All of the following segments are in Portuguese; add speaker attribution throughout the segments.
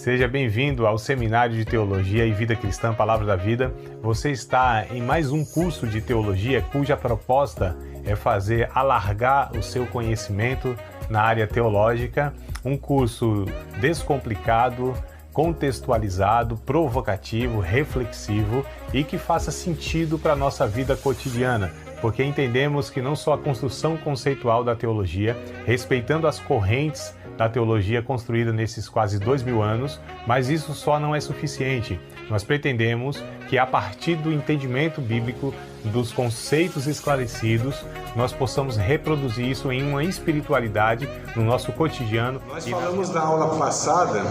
Speaker 1: Seja bem-vindo ao Seminário de Teologia e Vida Cristã Palavra da Vida. Você está em mais um curso de teologia cuja proposta é fazer alargar o seu conhecimento na área teológica, um curso descomplicado, contextualizado, provocativo, reflexivo e que faça sentido para a nossa vida cotidiana, porque entendemos que não só a construção conceitual da teologia, respeitando as correntes da teologia construída nesses quase 2000 anos, mas isso só não é suficiente. Nós pretendemos que a partir do entendimento bíblico, dos conceitos esclarecidos, nós possamos reproduzir isso em uma espiritualidade no nosso cotidiano.
Speaker 2: Nós falamos na aula passada,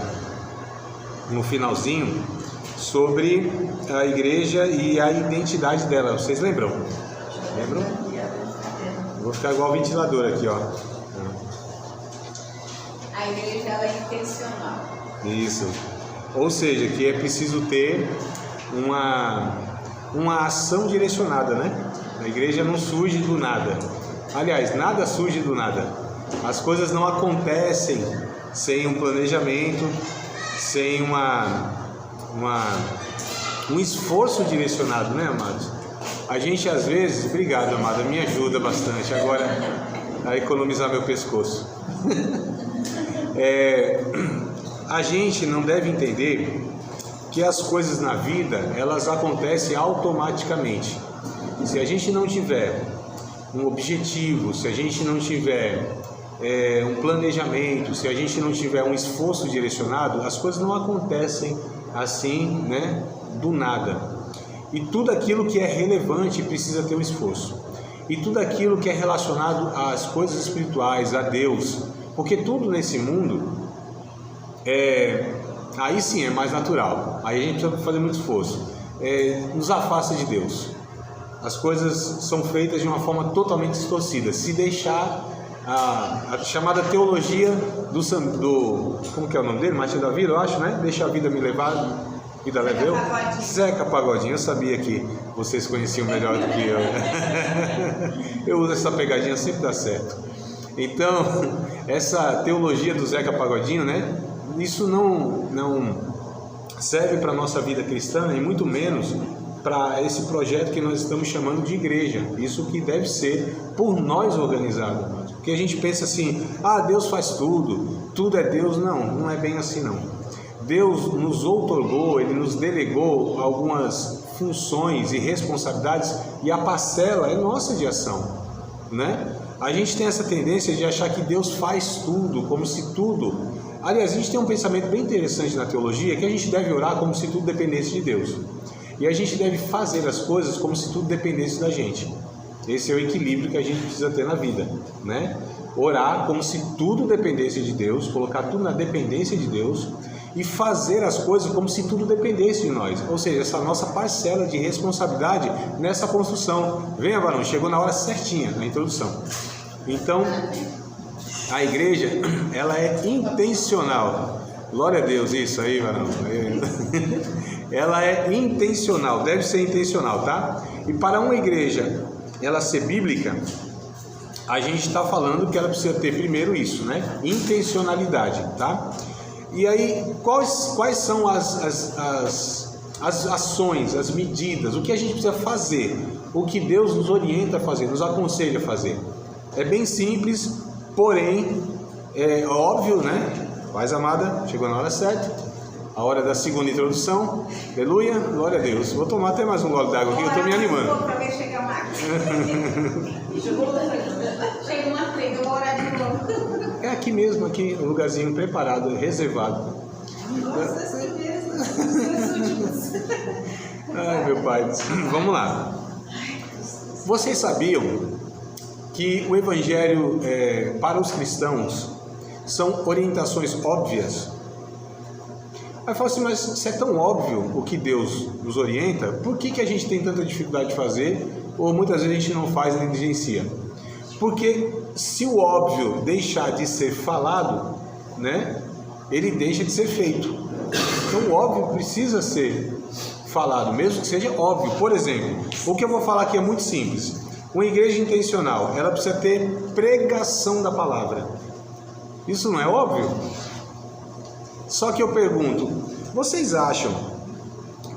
Speaker 2: no finalzinho, sobre a igreja e a identidade dela. Vocês lembram? Lembram? Vou ficar igual o ventilador aqui, ó.
Speaker 3: A igreja ela é intencional.
Speaker 2: Isso. Ou seja, que é preciso ter uma ação direcionada, né? A igreja não surge do nada. Aliás, nada surge do nada. As coisas não acontecem sem um planejamento, sem um esforço direcionado, né, amados? A gente às vezes, obrigado, amada, me ajuda bastante agora a economizar meu pescoço. A gente não deve entender que as coisas na vida, elas acontecem automaticamente. Se a gente não tiver um objetivo, se a gente não tiver um planejamento, se a gente não tiver um esforço direcionado, as coisas não acontecem assim, né, do nada. E tudo aquilo que é relevante precisa ter um esforço. E tudo aquilo que é relacionado às coisas espirituais, a Deus, porque tudo nesse mundo aí sim é mais natural. Aí a gente precisa fazer muito esforço. Nos afasta de Deus. As coisas são feitas de uma forma totalmente distorcida. Se deixar a chamada teologia do como que é o nome dele? Martinho da Vila, eu acho, né? Deixa a vida me levar, vida leva eu. Zeca Pagodinho, eu sabia que vocês conheciam melhor do que eu. Eu uso essa pegadinha, sempre dá certo. Então, essa teologia do Zeca Pagodinho, né? Isso não serve para a nossa vida cristã e muito menos para esse projeto que nós estamos chamando de igreja. Isso que deve ser por nós organizado. Porque a gente pensa assim, Deus faz tudo é Deus. Não é bem assim não. Deus nos outorgou, Ele nos delegou algumas funções e responsabilidades e a parcela é nossa de ação, né? A gente tem essa tendência de achar que Deus faz tudo, como se tudo... Aliás, a gente tem um pensamento bem interessante na teologia, que a gente deve orar como se tudo dependesse de Deus. E a gente deve fazer as coisas como se tudo dependesse da gente. Esse é o equilíbrio que a gente precisa ter na vida, né? Orar como se tudo dependesse de Deus, colocar tudo na dependência de Deus e fazer as coisas como se tudo dependesse de nós. Ou seja, essa nossa parcela de responsabilidade nessa construção. Venha, varão, chegou na hora certinha, na introdução. Então, a igreja, ela é intencional. Glória a Deus, isso aí, varão. Ela é intencional, deve ser intencional, tá? E para uma igreja, ela ser bíblica, a gente está falando que ela precisa ter primeiro isso, né? Intencionalidade, tá? E aí, quais são as ações, as medidas, o que a gente precisa fazer, o que Deus nos orienta a fazer, nos aconselha a fazer? É bem simples, porém, é óbvio, né? Paz amada, chegou na hora certa, a hora da segunda introdução, aleluia, glória a Deus. Vou tomar até mais um gole d'água aqui, eu estou me animando.
Speaker 3: Para ver chegar mais. Chega uma frente, eu vou orar de novo.
Speaker 2: É aqui mesmo, aqui, um lugarzinho preparado, reservado.
Speaker 3: Nossa, assim mesmo.
Speaker 2: Ai, meu pai, vamos lá. Vocês sabiam que o Evangelho para os cristãos são orientações óbvias? Aí fala assim, mas se é tão óbvio o que Deus nos orienta, por que a gente tem tanta dificuldade de fazer, ou muitas vezes a gente não faz e negligencia? Porque se o óbvio deixar de ser falado, né, ele deixa de ser feito. Então o óbvio precisa ser falado, mesmo que seja óbvio. Por exemplo, o que eu vou falar aqui é muito simples. Uma igreja intencional, ela precisa ter pregação da palavra. Isso não é óbvio? Só que eu pergunto, vocês acham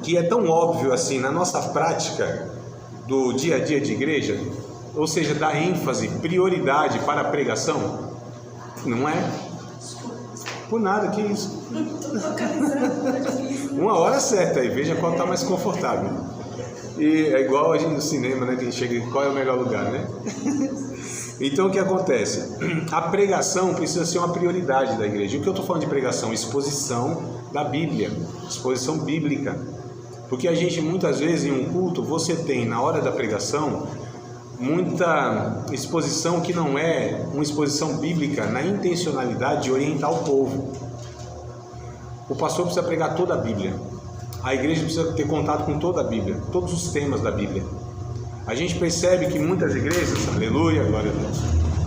Speaker 2: que é tão óbvio assim na nossa prática do dia a dia de igreja? Ou seja, dar ênfase, prioridade para a pregação? Não é? Por nada, que isso? Uma hora certa aí, veja qual está mais confortável. E é igual a gente no cinema, né? Que a gente chega, qual é o melhor lugar, né? Então o que acontece? A pregação precisa ser uma prioridade da igreja. O que eu estou falando de pregação? Exposição da Bíblia, exposição bíblica. Porque a gente muitas vezes em um culto, você tem na hora da pregação muita exposição que não é uma exposição bíblica na intencionalidade de orientar o povo. O pastor precisa pregar toda a Bíblia. A igreja precisa ter contato com toda a Bíblia, todos os temas da Bíblia. A gente percebe que muitas igrejas, aleluia, glória a Deus.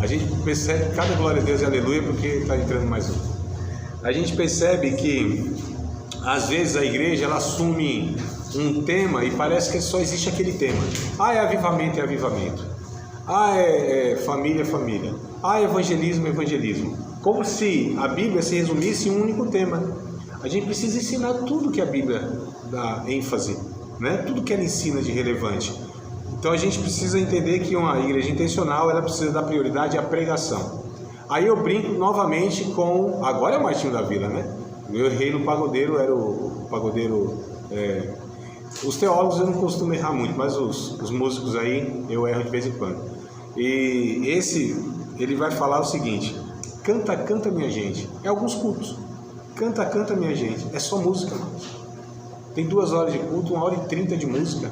Speaker 2: A gente percebe, cada glória a Deus é aleluia, porque está entrando mais um. A gente percebe que às vezes a igreja ela assume um tema e parece que só existe aquele tema. Ah, é avivamento, é avivamento. Ah, é família, é família. Ah, é evangelismo, é evangelismo. Como se a Bíblia se resumisse em um único tema. A gente precisa ensinar tudo que a Bíblia dá ênfase, né? Tudo que ela ensina de relevante. Então a gente precisa entender que uma igreja intencional ela precisa dar prioridade à pregação. Aí eu brinco novamente com... Agora é o Martinho da Vila, né? Eu errei no pagodeiro, era o pagodeiro... Os teólogos eu não costumo errar muito, mas os músicos aí eu erro de vez em quando. E esse, ele vai falar o seguinte: canta, canta minha gente. É alguns cultos. Canta, canta minha gente. É só música, mano. Tem 2 horas de culto, 1h30 de música.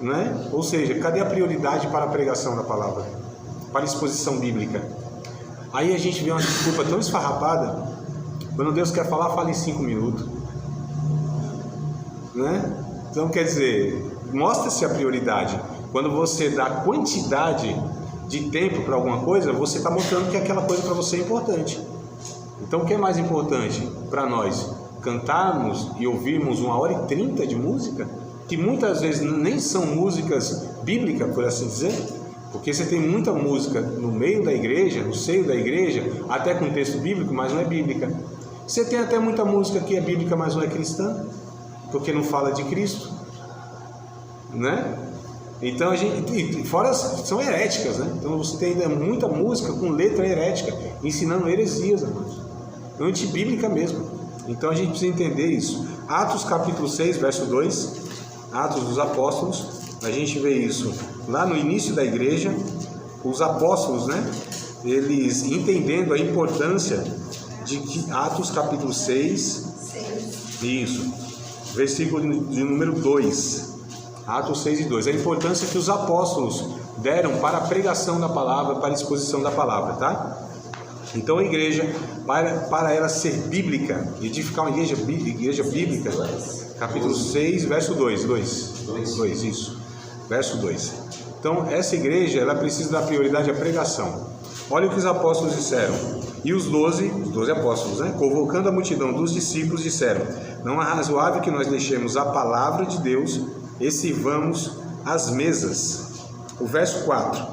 Speaker 2: Né? Ou seja, cadê a prioridade para a pregação da palavra? Para a exposição bíblica? Aí a gente vê uma desculpa tão esfarrapada. Quando Deus quer falar, fala em 5 minutos. Né? Então, quer dizer, mostra-se a prioridade. Quando você dá quantidade de tempo para alguma coisa, você está mostrando que aquela coisa para você é importante. Então, o que é mais importante para nós? Cantarmos e ouvirmos 1h30 de música? Que muitas vezes nem são músicas bíblicas, por assim dizer, porque você tem muita música no meio da igreja, no seio da igreja, até com texto bíblico, mas não é bíblica. Você tem até muita música que é bíblica, mas não é cristã, porque não fala de Cristo, né? Então a gente, fora são heréticas, né? Então você tem ainda muita música com letra herética, ensinando heresias, amados, antibíblica mesmo. Então a gente precisa entender isso. Atos capítulo 6, verso 2, Atos dos Apóstolos, a gente vê isso lá no início da igreja, os apóstolos, né? Eles entendendo a importância de que Atos capítulo 6, isso, versículo de número 2, Atos 6 e 2, a importância que os apóstolos deram para a pregação da palavra, para a exposição da palavra, tá? Então a igreja, para ela ser bíblica, edificar uma igreja bíblica, capítulo 6, verso 2, isso, verso 2. Então essa igreja, ela precisa dar prioridade à pregação. Olha o que os apóstolos disseram. E os 12 apóstolos, né, convocando a multidão dos discípulos, disseram: não é razoável que nós deixemos a palavra de Deus e sirvamos as mesas. O verso 4: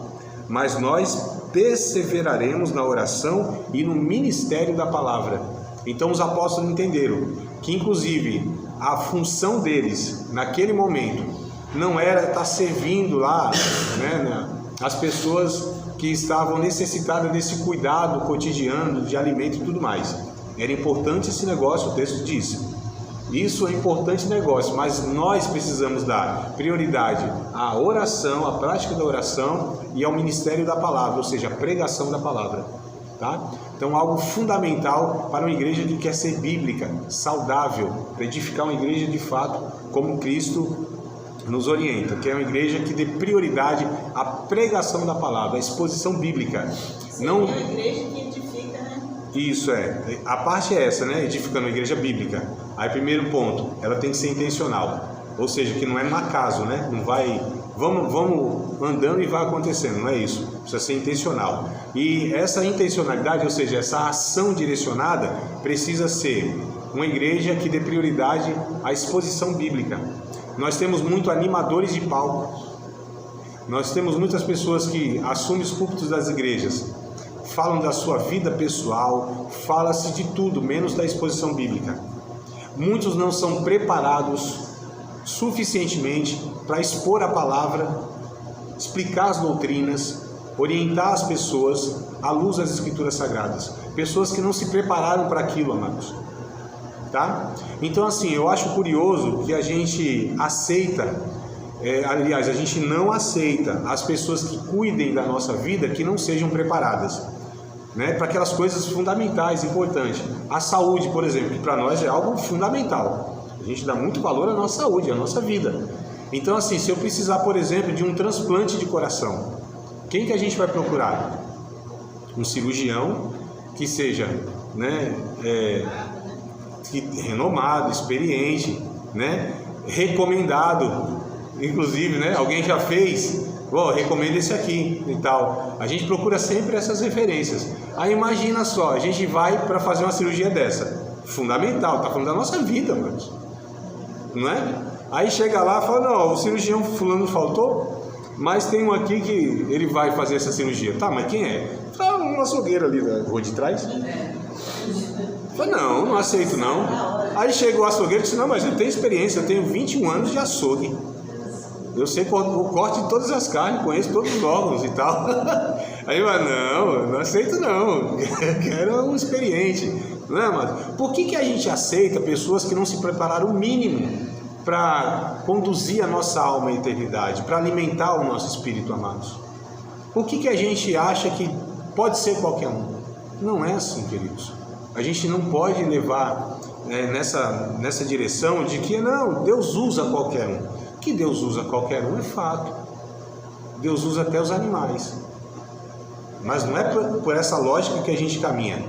Speaker 2: mas nós perseveraremos na oração e no ministério da palavra. Então os apóstolos entenderam que inclusive a função deles naquele momento não era estar servindo lá, né, as pessoas que estavam necessitadas desse cuidado cotidiano de alimento e tudo mais. Era importante esse negócio, o texto diz. Isso é importante negócio, mas nós precisamos dar prioridade à oração, à prática da oração e ao ministério da palavra, ou seja, a pregação da palavra, tá? Então, algo fundamental para uma igreja que quer ser bíblica, saudável, para edificar uma igreja de fato como Cristo nos orienta, que é uma igreja que dê prioridade à pregação da palavra, à exposição bíblica. Não...
Speaker 3: É uma igreja que edifica, né?
Speaker 2: Isso é. A parte é essa, né? Edificando uma igreja bíblica. Aí, primeiro ponto, ela tem que ser intencional. Ou seja, que não é no acaso, né? Não vai... Vamos andando e vai acontecendo, não é isso. Precisa ser intencional. E essa intencionalidade, ou seja, essa ação direcionada, precisa ser uma igreja que dê prioridade à exposição bíblica. Nós temos muito animadores de palco. Nós temos muitas pessoas que assumem os púlpitos das igrejas, falam da sua vida pessoal, fala-se de tudo, menos da exposição bíblica. Muitos não são preparados suficientemente para expor a palavra, explicar as doutrinas, orientar as pessoas à luz das Escrituras Sagradas. Pessoas que não se prepararam para aquilo, amados. Tá? Então, assim, eu acho curioso que a gente aceita, aliás, a gente não aceita as pessoas que cuidem da nossa vida que não sejam preparadas, né, para aquelas coisas fundamentais, importantes. A saúde, por exemplo, que para nós é algo fundamental. A gente dá muito valor à nossa saúde, à nossa vida. Então, assim, se eu precisar, por exemplo, de um transplante de coração, quem que a gente vai procurar? Um cirurgião que seja, né, renomado, experiente, né, recomendado, inclusive, né, alguém já fez, recomenda esse aqui e tal. A gente procura sempre essas referências. Aí imagina só, a gente vai para fazer uma cirurgia dessa, fundamental, tá falando da nossa vida, mano, não é? Aí chega lá e fala, não, o cirurgião fulano faltou, mas tem um aqui que ele vai fazer essa cirurgia. Tá, mas quem é? Tá, um açougueiro ali da rua de trás. Falei, não aceito não. Aí chega o açougueiro e disse, não, mas eu tenho experiência, eu tenho 21 anos de açougue. Eu sei o corte de todas as carnes, conheço todos os órgãos e tal. Aí eu falo, não aceito não, eu quero um experiente. Não é, mas por que a gente aceita pessoas que não se prepararam o mínimo para conduzir a nossa alma à eternidade, para alimentar o nosso espírito, amados? Por que a gente acha que pode ser qualquer um? Não é assim, queridos. A gente não pode levar nessa direção de que não, Deus usa qualquer um. Que Deus usa qualquer um é fato. Deus usa até os animais. Mas não é por essa lógica que a gente caminha,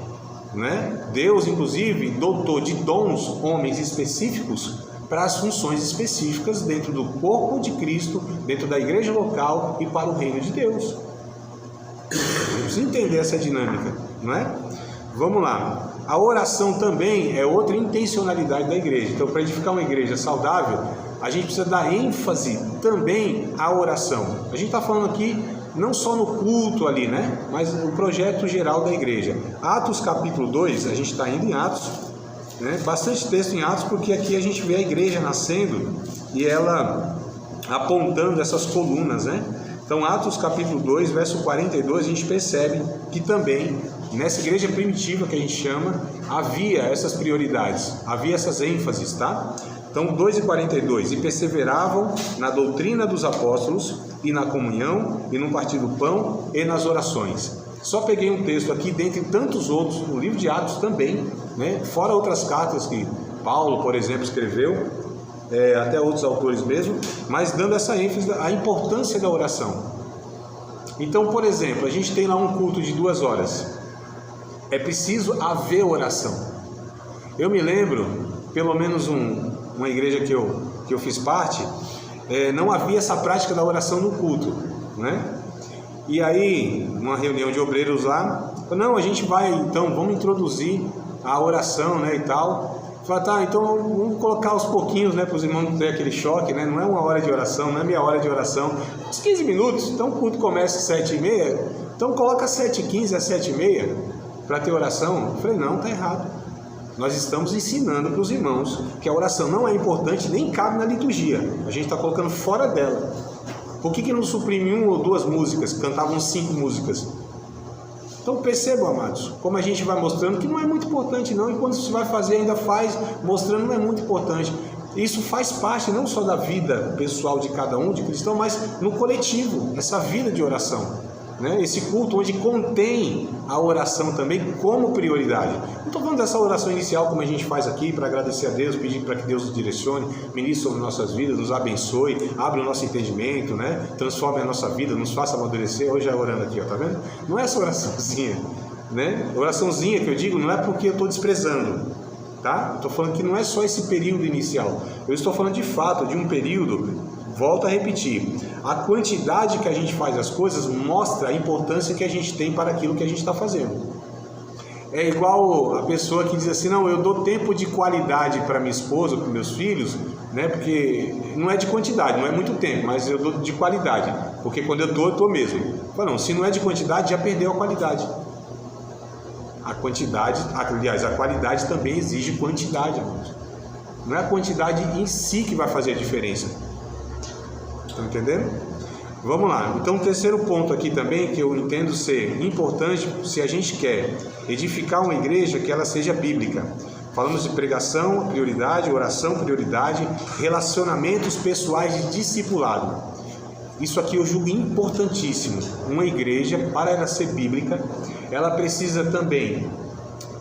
Speaker 2: né? Deus, inclusive, dotou de dons homens específicos para as funções específicas dentro do corpo de Cristo, dentro da igreja local e para o reino de Deus. Vamos entender essa dinâmica, não é? Vamos lá. A oração também é outra intencionalidade da igreja. Então, para edificar uma igreja saudável, a gente precisa dar ênfase também à oração. A gente está falando aqui não só no culto ali, né? Mas no projeto geral da igreja. Atos capítulo 2, a gente está indo em Atos, né? Bastante texto em Atos, porque aqui a gente vê a igreja nascendo e ela apontando essas colunas, né? Então, Atos capítulo 2, verso 42, a gente percebe que também, nessa igreja primitiva que a gente chama, havia essas prioridades, havia essas ênfases, tá? Então, 2:42, e perseveravam na doutrina dos apóstolos, e na comunhão, e no partir do pão, e nas orações. Só peguei um texto aqui, dentre tantos outros, no livro de Atos também, né? Fora outras cartas que Paulo, por exemplo, escreveu, até outros autores mesmo, mas dando essa ênfase à importância da oração. Então, por exemplo, a gente tem lá um culto de 2 horas. É preciso haver oração. Eu me lembro, pelo menos uma igreja que eu fiz parte, não havia essa prática da oração no culto, né? E aí, numa reunião de obreiros lá, não, a gente vai, então, vamos introduzir a oração, né, e tal. Falei, tá, então vamos colocar aos pouquinhos, né, para os irmãos não terem aquele choque, né? Não é 1 hora de oração, não é meia hora de oração, uns 15 minutos, então o culto começa às 7h30, então coloca 7h15 às 7h30 para ter oração. Eu falei, não, tá errado. Nós estamos ensinando para os irmãos que a oração não é importante, nem cabe na liturgia, a gente está colocando fora dela. Por que não suprime 1 ou 2 músicas, cantavam 5 músicas? Então percebam, amados, como a gente vai mostrando que não é muito importante não, e quando você vai fazer ainda faz, mostrando não é muito importante. Isso faz parte não só da vida pessoal de cada um, de cristão, mas no coletivo, essa vida de oração, né? Esse culto onde contém a oração também como prioridade. Não estou falando dessa oração inicial como a gente faz aqui para agradecer a Deus, pedir para que Deus nos direcione, ministre sobre nossas vidas, nos abençoe, abra o nosso entendimento, né? Transforme a nossa vida, nos faça amadurecer. Hoje é orando aqui, ó, tá vendo? Não é essa oraçãozinha, né? Oraçãozinha que eu digo não é porque eu estou desprezando, tá? Estou falando que não é só esse período inicial. Eu estou falando de fato de um período. Volto a repetir, a quantidade que a gente faz as coisas mostra a importância que a gente tem para aquilo que a gente está fazendo. É igual a pessoa que diz assim, não, eu dou tempo de qualidade para minha esposa, para meus filhos, né? Porque não é de quantidade, não é muito tempo, mas eu dou de qualidade, porque quando eu estou mesmo. Não, se não é de quantidade, já perdeu a qualidade. A quantidade, aliás, a qualidade também exige quantidade, irmãos. Não é a quantidade em si que vai fazer a diferença. Estão entendendo? Vamos lá. Então, o terceiro ponto aqui também, que eu entendo ser importante, se a gente quer edificar uma igreja, que ela seja bíblica. Falamos de pregação, prioridade, oração, prioridade, relacionamentos pessoais de discipulado. Isso aqui eu julgo importantíssimo. Uma igreja, para ela ser bíblica, ela precisa também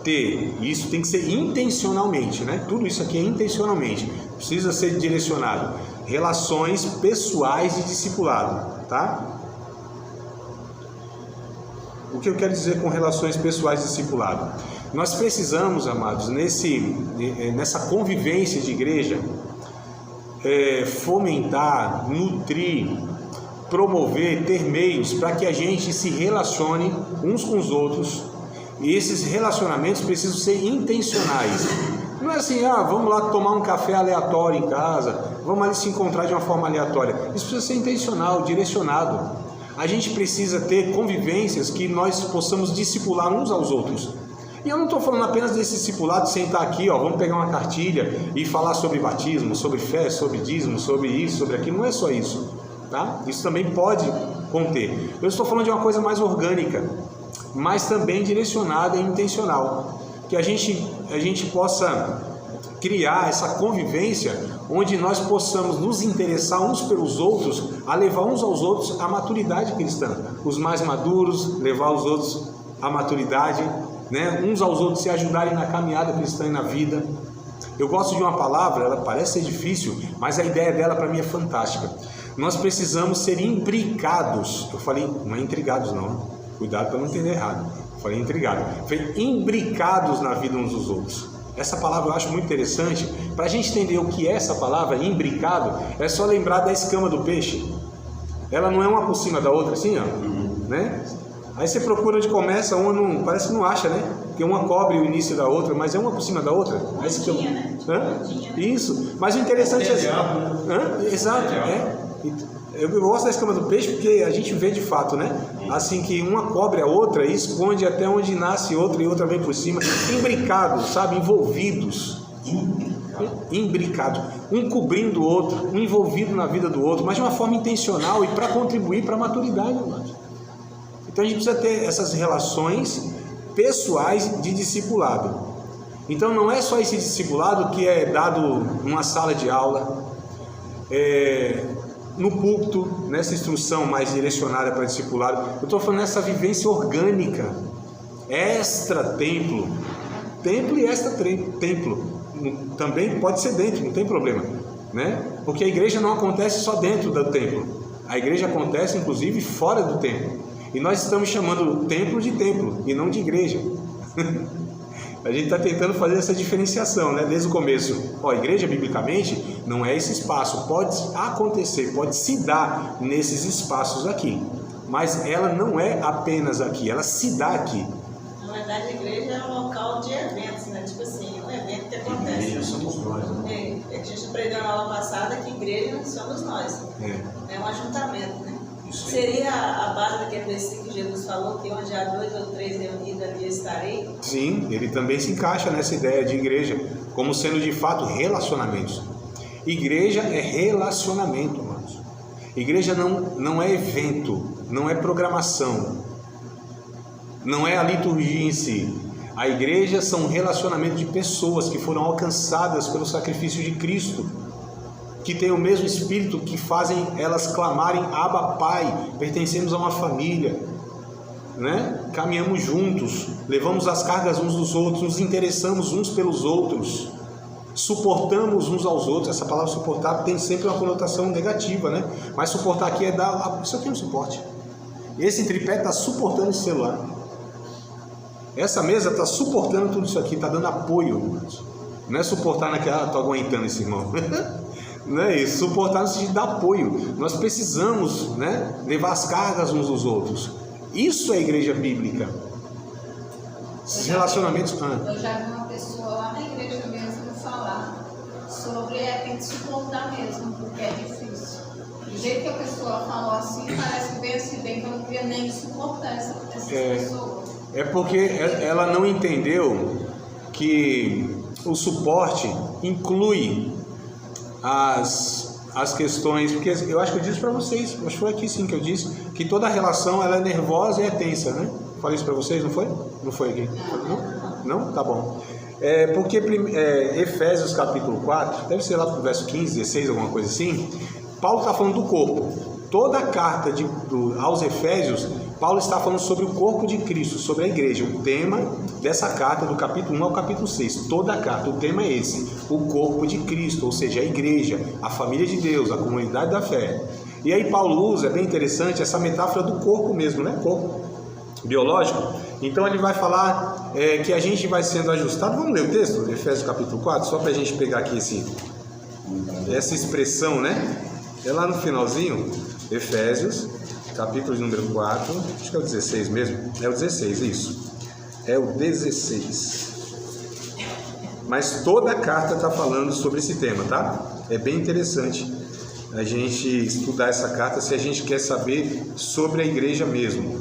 Speaker 2: ter, e isso tem que ser intencionalmente, né? Tudo isso aqui é intencionalmente, precisa ser direcionado. Relações pessoais de discipulado, tá? O que eu quero dizer com relações pessoais de discipulado? Nós precisamos, amados, nessa convivência de igreja, fomentar, nutrir, promover, ter meios para que a gente se relacione uns com os outros. E esses relacionamentos precisam ser intencionais. Não é assim, vamos lá tomar um café aleatório em casa, vamos ali se encontrar de uma forma aleatória. Isso precisa ser intencional, direcionado. A gente precisa ter convivências que nós possamos discipular uns aos outros. E eu não estou falando apenas desse discipulado, sentar aqui, vamos pegar uma cartilha e falar sobre batismo, sobre fé, sobre dízimo, sobre isso, sobre aquilo. Não é só isso, tá? Isso também pode conter. Eu estou falando de uma coisa mais orgânica, mas também direcionada e intencional. Que a gente possa criar essa convivência onde nós possamos nos interessar uns pelos outros, a levar uns aos outros à maturidade cristã. Os mais maduros, levar os outros à maturidade, né? Uns aos outros se ajudarem na caminhada cristã e na vida. Eu gosto de uma palavra, ela parece ser difícil, mas a ideia dela para mim é fantástica. Nós precisamos ser imbricados. Eu falei, não é intrigados não, cuidado para não entender errado. Eu falei intrigado. Foi imbricados na vida uns dos outros. Essa palavra eu acho muito interessante. Para a gente entender o que é essa palavra, imbricado, é só lembrar da escama do peixe. Ela não é uma por cima da outra assim, né? Aí você procura onde começa, uma não, parece que não acha, né? Porque uma cobre o início da outra, mas é uma por cima da outra.
Speaker 3: Né?
Speaker 2: Isso. Mas o interessante é assim. Exato, Eu gosto da escama do peixe porque a gente vê de fato, né? Assim que uma cobre a outra e esconde até onde nasce outra e outra vem por cima. Imbricados, sabe? Envolvidos. Imbricados. Um cobrindo o outro, um envolvido na vida do outro, mas de uma forma intencional e para contribuir para a maturidade, irmãos. Então a gente precisa ter essas relações pessoais de discipulado. Então não é só esse discipulado que é dado numa sala de aula, no púlpito, nessa instrução mais direcionada para discipulado. Eu estou falando nessa vivência orgânica, extra-templo. Templo e extra-templo. Também pode ser dentro, não tem problema, né? Porque a igreja não acontece só dentro do templo. A igreja acontece inclusive fora do templo. E nós estamos chamando o templo de templo e não de igreja. A gente está tentando fazer essa diferenciação, né? Desde o começo. Igreja, biblicamente, não é esse espaço. Pode acontecer, pode se dar nesses espaços aqui. Mas ela não é apenas aqui, ela se dá aqui.
Speaker 3: Na verdade, a igreja é um local de eventos, né? Tipo assim, um evento que acontece. A igreja somos nós. Né? A gente aprendeu na aula passada que igreja somos nós. É um ajuntamento, né? Seria a base daquele versículo que Jesus falou, que onde há 2 ou 3 reunidos, ali eu estarei?
Speaker 2: Sim, ele também se encaixa nessa ideia de igreja, como sendo de fato relacionamentos. Igreja é relacionamento, irmãos. Igreja não é evento, não é programação, não é a liturgia em si. A igreja são relacionamentos de pessoas que foram alcançadas pelo sacrifício de Cristo, que tem o mesmo Espírito, que fazem elas clamarem Abba Pai, pertencemos a uma família, né? Caminhamos juntos, levamos as cargas uns dos outros, nos interessamos uns pelos outros, suportamos uns aos outros. Essa palavra suportar tem sempre uma conotação negativa, né? Mas suportar aqui é dar, isso aqui é um suporte. Esse tripé está suportando esse celular, essa mesa está suportando tudo isso aqui, está dando apoio, irmãos. Não é suportar naquela, estou aguentando esse irmão. Não é isso, suportar no sentido de dar apoio. Nós precisamos, né, levar as cargas uns dos outros. Isso é igreja bíblica. Esses relacionamentos.
Speaker 4: Eu já vi uma pessoa lá na igreja mesmo falar sobre tem que suportar mesmo, porque é difícil. Do jeito que a pessoa falou assim, parece bem assim, bem que eu não queria nem suportar essas pessoas.
Speaker 2: É porque ela não entendeu que o suporte inclui as questões, porque eu acho que eu disse para vocês, acho que foi aqui sim que eu disse, que toda relação ela é nervosa e é tensa, né? Falei isso para vocês, não foi? Não foi aqui? Não? Tá bom. Porque Efésios capítulo 4, deve ser lá pro verso 15, 16, alguma coisa assim, Paulo está falando do corpo. Toda a carta aos Efésios, Paulo está falando sobre o corpo de Cristo, sobre a igreja. O tema dessa carta, do capítulo 1 ao capítulo 6, toda a carta, o tema é esse, o corpo de Cristo, ou seja, a igreja, a família de Deus, a comunidade da fé. E aí Paulo usa, é bem interessante, essa metáfora do corpo mesmo, né? Corpo biológico. Então ele vai falar que a gente vai sendo ajustado. Vamos ler o texto, Efésios capítulo 4, só para a gente pegar aqui essa expressão, né? É lá no finalzinho, Efésios, capítulo de número 4, acho que é o 16 mesmo, é o 16, isso, é o 16, mas toda a carta está falando sobre esse tema, tá? É bem interessante a gente estudar essa carta se a gente quer saber sobre a igreja mesmo.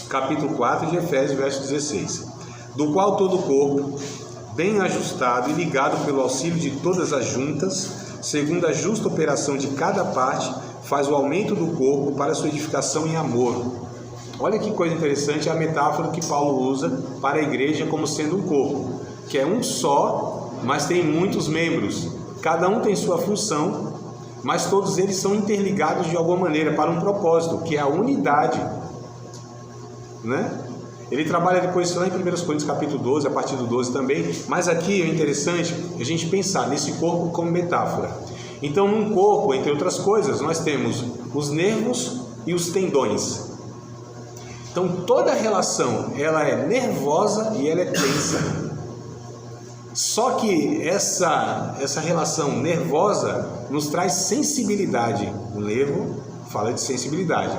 Speaker 2: Capítulo 4 de Efésios, verso 16, do qual todo o corpo, bem ajustado e ligado pelo auxílio de todas as juntas, segundo a justa operação de cada parte, faz o aumento do corpo para sua edificação em amor. Olha que coisa interessante a metáfora que Paulo usa para a igreja como sendo um corpo, que é um só, mas tem muitos membros. Cada um tem sua função, mas todos eles são interligados de alguma maneira para um propósito, que é a unidade, né? Ele trabalha depois lá em 1 Coríntios capítulo 12, a partir do 12 também, mas aqui é interessante a gente pensar nesse corpo como metáfora. Então, num corpo, entre outras coisas, nós temos os nervos e os tendões. Então, toda relação, ela é nervosa e ela é tensa. Só que essa relação nervosa nos traz sensibilidade. O nervo fala de sensibilidade.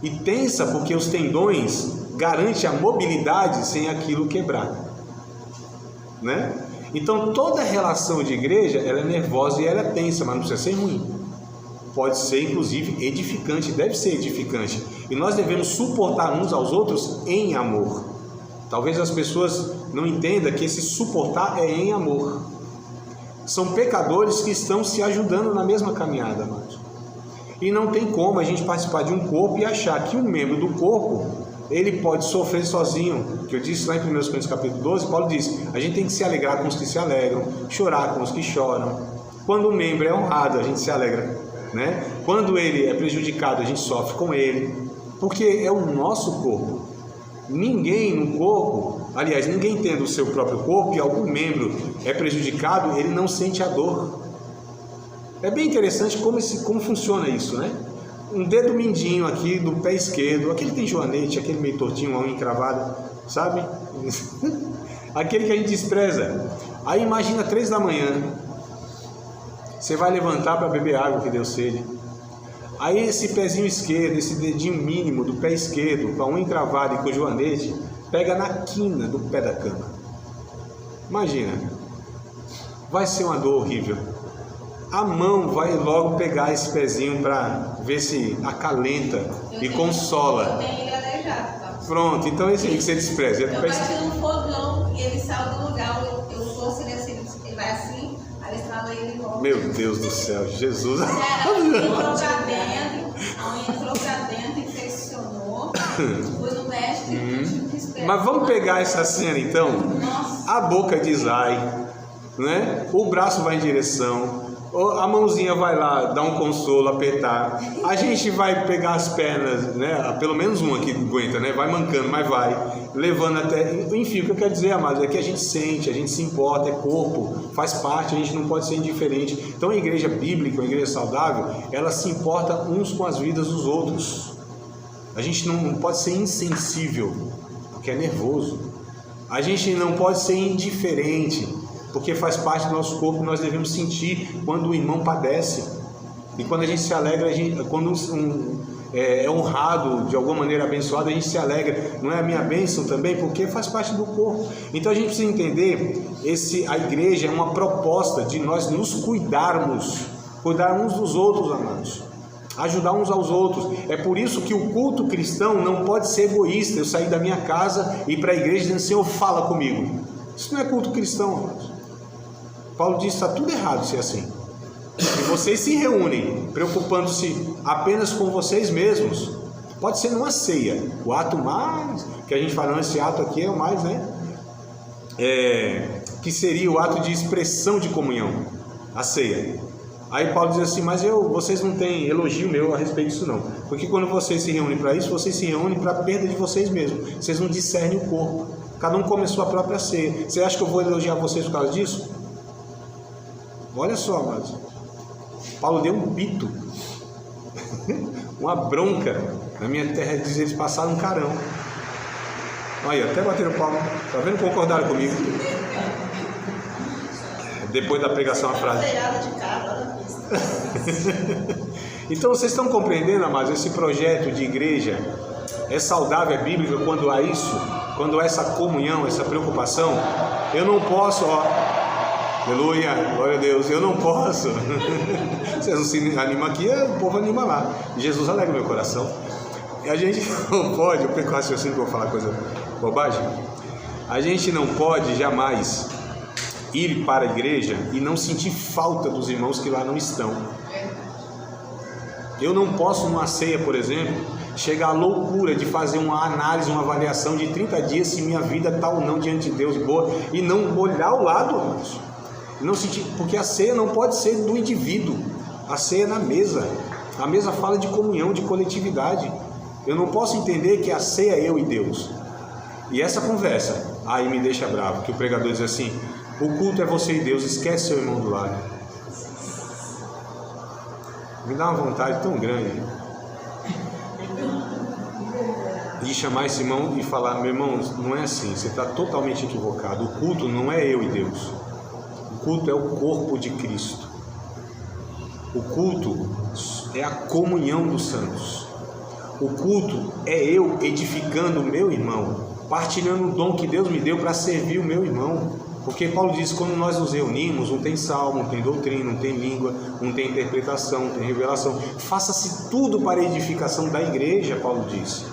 Speaker 2: E tensa porque os tendões garante a mobilidade sem aquilo quebrar, né? Então toda relação de igreja ela é nervosa e ela é tensa, mas não precisa ser ruim. Pode ser inclusive edificante, deve ser edificante. E nós devemos suportar uns aos outros em amor. Talvez as pessoas não entendam que esse suportar é em amor. São pecadores que estão se ajudando na mesma caminhada, amados. E não tem como a gente participar de um corpo e achar que um membro do corpo ele pode sofrer sozinho, que eu disse lá em 1 Coríntios capítulo 12, Paulo diz, a gente tem que se alegrar com os que se alegram, chorar com os que choram. Quando um membro é honrado, a gente se alegra, né? Quando ele é prejudicado, a gente sofre com ele, porque é o nosso corpo. Ninguém no corpo, aliás, ninguém tendo o seu próprio corpo e algum membro é prejudicado, ele não sente a dor. É bem interessante como funciona isso, né? Um dedo mindinho aqui do pé esquerdo, aquele que tem joanete, aquele meio tortinho, uma unha encravada, sabe? Aquele que a gente despreza. Aí imagina 3 da manhã, você vai levantar para beber água que deu sede. Aí esse pezinho esquerdo, esse dedinho mínimo do pé esquerdo, com a unha encravada e com o joanete, pega na quina do pé da cama. Imagina, vai ser uma dor horrível. A mão vai logo pegar esse pezinho para ver se acalenta e consola.
Speaker 4: Eu tenho ele aleijado, tá?
Speaker 2: Pronto, então esse aí que você despreza.
Speaker 4: Eu bati no fogão e ele saiu do lugar, eu forço ele assim, ele vai assim, aí eu estralo ele e volta.
Speaker 2: Meu Deus do céu, Jesus.
Speaker 4: A unha entrou pra dentro, infeccionou, fui no médico e tive que esperar.
Speaker 2: Mas vamos pegar essa cena então?
Speaker 4: Nossa.
Speaker 2: A boca desai, né? O braço vai em direção. A mãozinha vai lá dar um consolo, apertar. A gente vai pegar as pernas, né? Pelo menos uma que aguenta, né? Vai mancando, mas vai levando até. Enfim, o que eu quero dizer, amados, é que a gente sente, a gente se importa, é corpo, faz parte, a gente não pode ser indiferente. Então, a igreja bíblica, a igreja saudável, ela se importa uns com as vidas dos outros. A gente não pode ser insensível, porque é nervoso. A gente não pode ser indiferente, porque faz parte do nosso corpo, nós devemos sentir quando o irmão padece. E quando a gente se alegra, quando é honrado, de alguma maneira abençoado, a gente se alegra. Não é a minha bênção também? Porque faz parte do corpo. Então a gente precisa entender, a igreja é uma proposta de nós nos cuidar uns dos outros, amados. ajudar uns aos outros. É por isso que o culto cristão não pode ser egoísta. Eu sair da minha casa e ir para a igreja dizendo: Senhor, fala comigo. Isso não é culto cristão, amados. Paulo diz que está tudo errado se é assim. E vocês se reúnem preocupando-se apenas com vocês mesmos. Pode ser numa ceia. O ato mais, que a gente fala, não, esse ato aqui é o mais, né? Que seria o ato de expressão de comunhão, a ceia. Aí Paulo diz assim: mas vocês não têm elogio meu a respeito disso não, porque quando vocês se reúnem para isso, vocês se reúnem para a perda de vocês mesmos. Vocês não discernem o corpo, cada um come a sua própria ceia. Você acha que eu vou elogiar vocês por causa disso? Olha só, amados, Paulo deu um pito uma bronca. Na minha terra diz: eles passaram um carão. Aí, até bateram palma. Tá vendo? Concordaram comigo. Depois da pregação, a frase. Então, vocês estão compreendendo, amados, esse projeto de igreja é saudável, é bíblico quando há isso, quando há essa comunhão, essa preocupação. Eu não posso, aleluia, glória a Deus, eu não posso. Vocês não se animam aqui, o povo anima lá. Jesus alegra meu coração. E a gente não pode, eu perco o raciocínio que eu vou falar coisa bobagem. A gente não pode jamais ir para a igreja e não sentir falta dos irmãos que lá não estão. Eu não posso, numa ceia, por exemplo, chegar à loucura de fazer uma análise, uma avaliação de 30 dias se minha vida está ou não diante de Deus boa, e não olhar ao lado, não sentir, porque a ceia não pode ser do indivíduo, a ceia é na mesa. A mesa fala de comunhão, de coletividade. Eu não posso entender que a ceia é eu e Deus. E essa conversa aí me deixa bravo, que o pregador diz assim: o culto é você e Deus, esquece seu irmão do lado. Me dá uma vontade tão grande de chamar esse irmão e falar: meu irmão, não é assim, você está totalmente equivocado. O culto não é eu e Deus, o culto é o corpo de Cristo. O culto é a comunhão dos santos. O culto é eu edificando o meu irmão, partilhando o dom que Deus me deu para servir o meu irmão. Porque Paulo diz: quando nós nos reunimos, um tem salmo, um tem doutrina, um tem língua, um tem interpretação, um tem revelação. Faça-se tudo para a edificação da igreja, Paulo diz.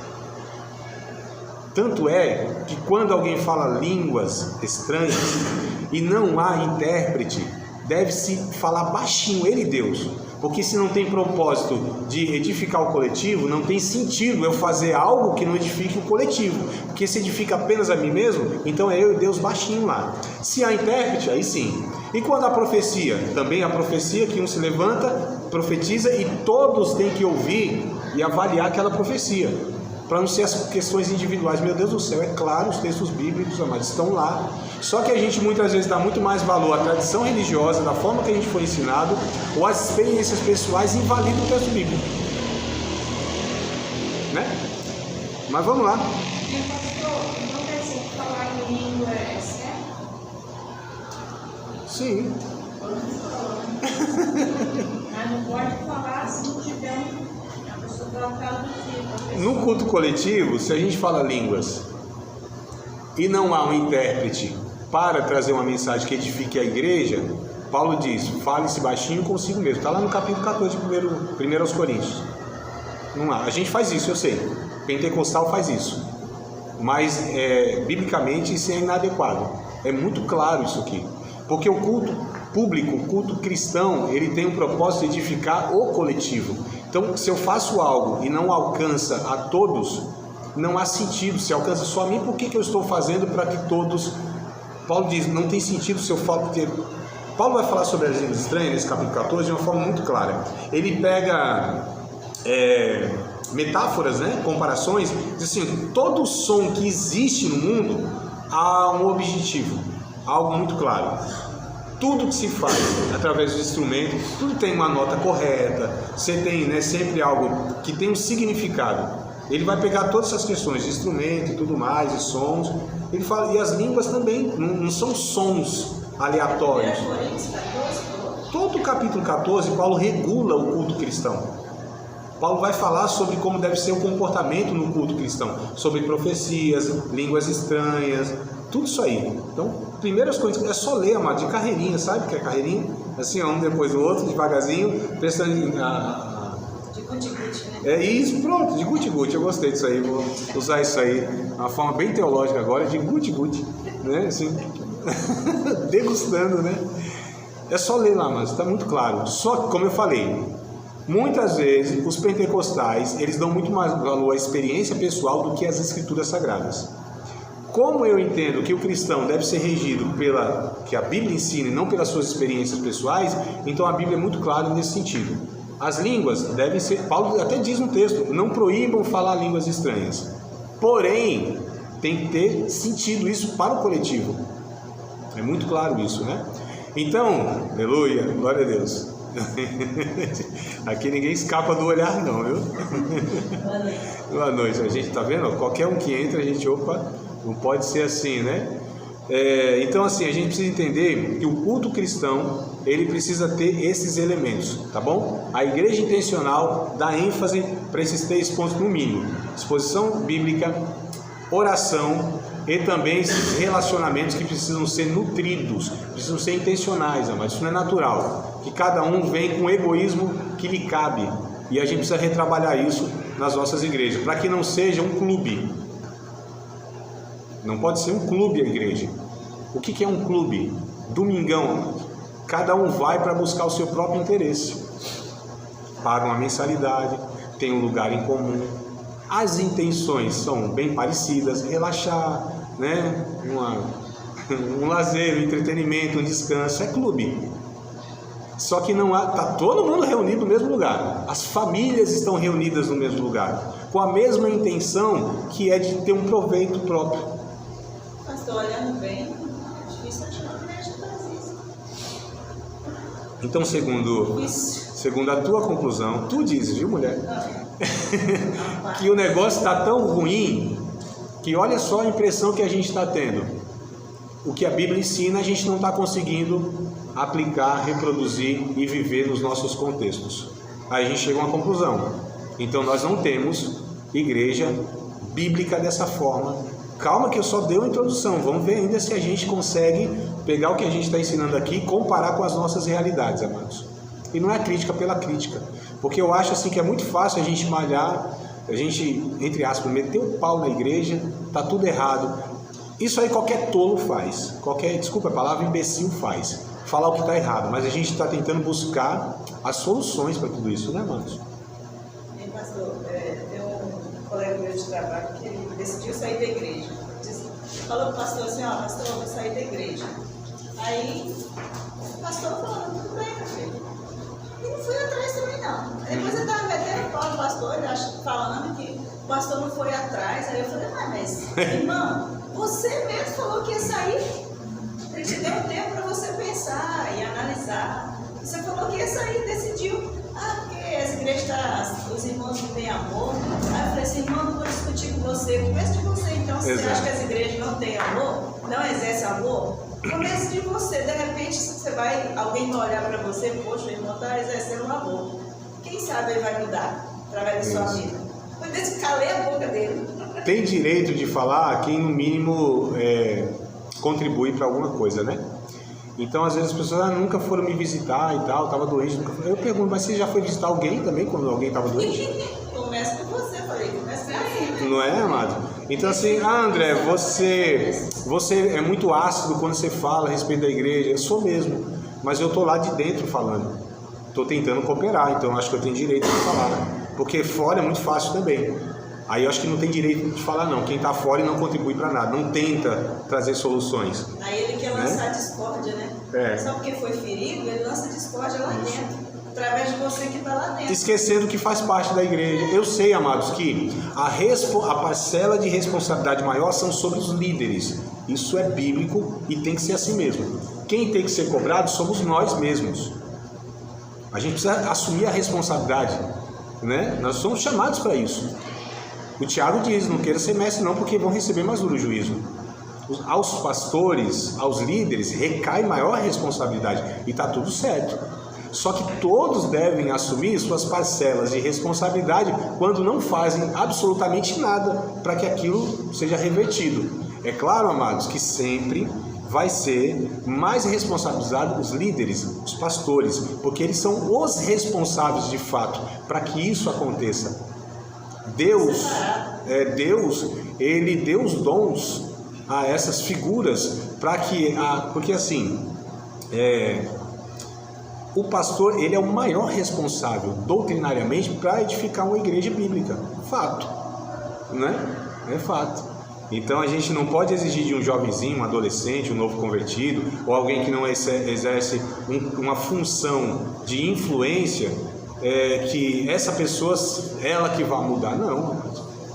Speaker 2: Tanto é que quando alguém fala línguas estranhas e não há intérprete, deve-se falar baixinho, ele e Deus. Porque se não tem propósito de edificar o coletivo, não tem sentido eu fazer algo que não edifique o coletivo. Porque se edifica apenas a mim mesmo, então é eu e Deus baixinho lá. Se há intérprete, aí sim. E quando há profecia? Também há profecia que um se levanta, profetiza e todos têm que ouvir e avaliar aquela profecia. Para não ser as questões individuais. Meu Deus do céu, é claro, os textos bíblicos, amados, estão lá. Só que a gente muitas vezes dá muito mais valor à tradição religiosa, da forma que a gente foi ensinado, ou às experiências pessoais, e invalida o texto bíblico. Né? Mas vamos lá.
Speaker 4: Não quer dizer que falar em língua é certo?
Speaker 2: Sim.
Speaker 4: Mas não pode falar se não tiver a pessoa para traduzir.
Speaker 2: No culto coletivo, se a gente fala línguas e não há um intérprete para trazer uma mensagem que edifique a igreja, Paulo diz: fale-se baixinho consigo mesmo. Está lá no capítulo 14 de 1 aos Coríntios. Não há. A gente faz isso, eu sei. Pentecostal faz isso. Mas, biblicamente, isso é inadequado. É muito claro isso aqui. Porque o culto público, o culto cristão, ele tem um propósito de edificar o coletivo. Então, se eu faço algo e não alcança a todos, não há sentido. Se alcança só a mim, por que eu estou fazendo para que todos... Paulo diz: não tem sentido se eu falo... Porque Paulo vai falar sobre as línguas estranhas nesse capítulo 14 de uma forma muito clara. Ele pega metáforas, né? Comparações, diz assim: todo som que existe no mundo há um objetivo, algo muito claro. Tudo que se faz através do instrumento, tudo tem uma nota correta, você tem, né, sempre algo que tem um significado. Ele vai pegar todas essas questões de instrumento e tudo mais, e sons. Ele fala, e as línguas também, não são sons aleatórios. Todo o capítulo 14, Paulo regula o culto cristão. Paulo vai falar sobre como deve ser o comportamento no culto cristão, sobre profecias, línguas estranhas, tudo isso aí. Então, primeiras coisas, é só ler, amado, de carreirinha, sabe o que é carreirinha? Assim, um depois do outro, devagarzinho, prestando
Speaker 3: Guti-guti, né?
Speaker 2: É isso, pronto, de guti-guti, eu gostei disso aí, vou usar isso aí, uma forma bem teológica agora, de guti-guti, né, assim, degustando, né? É só ler lá, mas está muito claro. Só que, como eu falei, muitas vezes os pentecostais, eles dão muito mais valor à experiência pessoal do que às escrituras sagradas. Como eu entendo que o cristão deve ser regido pela que a Bíblia ensina e não pelas suas experiências pessoais, então a Bíblia é muito clara nesse sentido. As línguas devem ser, Paulo até diz no texto, não proíbam falar línguas estranhas. Porém, tem que ter sentido isso para o coletivo. É muito claro isso, né? Então, aleluia, glória a Deus. Aqui ninguém escapa do olhar não, viu? Boa noite. A gente tá vendo? Qualquer um que entra, a gente, opa, não pode ser assim, né? Então assim, a gente precisa entender que o culto cristão, ele precisa ter esses elementos, tá bom? A igreja intencional dá ênfase para esses 3 pontos no mínimo: exposição bíblica, oração e também esses relacionamentos que precisam ser nutridos, precisam ser intencionais, mas isso não é natural, que cada um vem com o egoísmo que lhe cabe, e a gente precisa retrabalhar isso nas nossas igrejas, para que não seja um clube. Não pode ser um clube a igreja. O que é um clube? Domingão, cada um vai para buscar o seu próprio interesse, paga uma mensalidade, tem um lugar em comum. As intenções são bem parecidas: relaxar, né? Um lazer, um entretenimento, um descanso. É clube. Só que não há, está todo mundo reunido no mesmo lugar. As famílias estão reunidas no mesmo lugar, com a mesma intenção, que é de ter um proveito próprio.
Speaker 3: Mas estou olhando bem, é difícil achar uma igreja que faz isso.
Speaker 2: Então, segundo a tua conclusão, tu dizes, viu, mulher? Que o negócio está tão ruim que olha só a impressão que a gente está tendo. O que a Bíblia ensina, a gente não está conseguindo aplicar, reproduzir e viver nos nossos contextos. Aí a gente chega a uma conclusão. Então nós não temos igreja bíblica dessa forma. Calma que eu só dei uma introdução. Vamos ver ainda se a gente consegue pegar o que a gente está ensinando aqui e comparar com as nossas realidades, amados. E não é crítica pela crítica, porque eu acho assim que é muito fácil a gente malhar, a gente, entre aspas, meter o pau na igreja, tá tudo errado. Isso aí qualquer tolo faz, desculpa a palavra, imbecil faz, falar o que está errado, mas a gente está tentando buscar as soluções para tudo isso, né, manos?
Speaker 3: E, pastor, tem um colega meu de trabalho que ele decidiu sair da igreja. Falou para o pastor assim: ó, pastor, eu vou sair da igreja. Aí o pastor falou: tudo bem, meu filho. E não fui atrás também não. Depois eu estava metendo o pau do pastor, falando que o pastor não foi atrás. Aí eu falei: mas irmão, você mesmo falou que ia sair. Ele te deu tempo para você pensar e analisar. Você falou que ia sair, decidiu. Porque as igrejas, os irmãos não têm amor. Aí eu falei assim: irmão, não vou discutir com você. Começo de você, então. Se você acha que as igrejas não têm amor, não exercem amor, comece de você. De repente alguém vai olhar para você: poxa, o irmão está exercendo um amor. Quem sabe ele vai mudar através da sua vida. Foi desde que calei a boca dele.
Speaker 2: Tem direito de falar quem no mínimo contribui para alguma coisa, né? Então às vezes as pessoas nunca foram me visitar e tal, estava doente, nunca foi. Eu pergunto: mas você já foi visitar alguém também quando alguém estava doente?
Speaker 3: Começa com você, falei, começa aí, né?
Speaker 2: Não é, amado? Então assim: André, você é muito ácido quando você fala a respeito da igreja. Eu sou mesmo, mas eu estou lá de dentro falando, estou tentando cooperar, então acho que eu tenho direito de falar, porque fora é muito fácil também. Aí eu acho que não tem direito de falar não. Quem está fora e não contribui para nada, não tenta trazer soluções.
Speaker 3: Aí ele quer lançar discórdia, né? Só porque foi ferido, ele lança discórdia lá dentro, através de você que está lá dentro.
Speaker 2: Esquecendo que faz parte da igreja. Eu sei, amados, que a parcela de responsabilidade maior são sobre os líderes. Isso é bíblico e tem que ser assim mesmo. Quem tem que ser cobrado somos nós mesmos. A gente precisa assumir a responsabilidade, né? Nós somos chamados para isso. O Tiago diz: não queira ser mestre não, porque vão receber mais duro juízo. Aos pastores, aos líderes, recai maior responsabilidade, e está tudo certo. Só que todos devem assumir suas parcelas de responsabilidade quando não fazem absolutamente nada para que aquilo seja revertido. É claro, amados, que sempre vai ser mais responsabilizado os líderes, os pastores, porque eles são os responsáveis de fato para que isso aconteça. Deus, ele deu os dons a essas figuras para que, porque assim, o pastor, ele é o maior responsável doutrinariamente para edificar uma igreja bíblica, fato, né? É fato. Então a gente não pode exigir de um jovenzinho, um adolescente, um novo convertido, ou alguém que não exerce uma função de influência, que essa pessoa, ela que vai mudar. Não,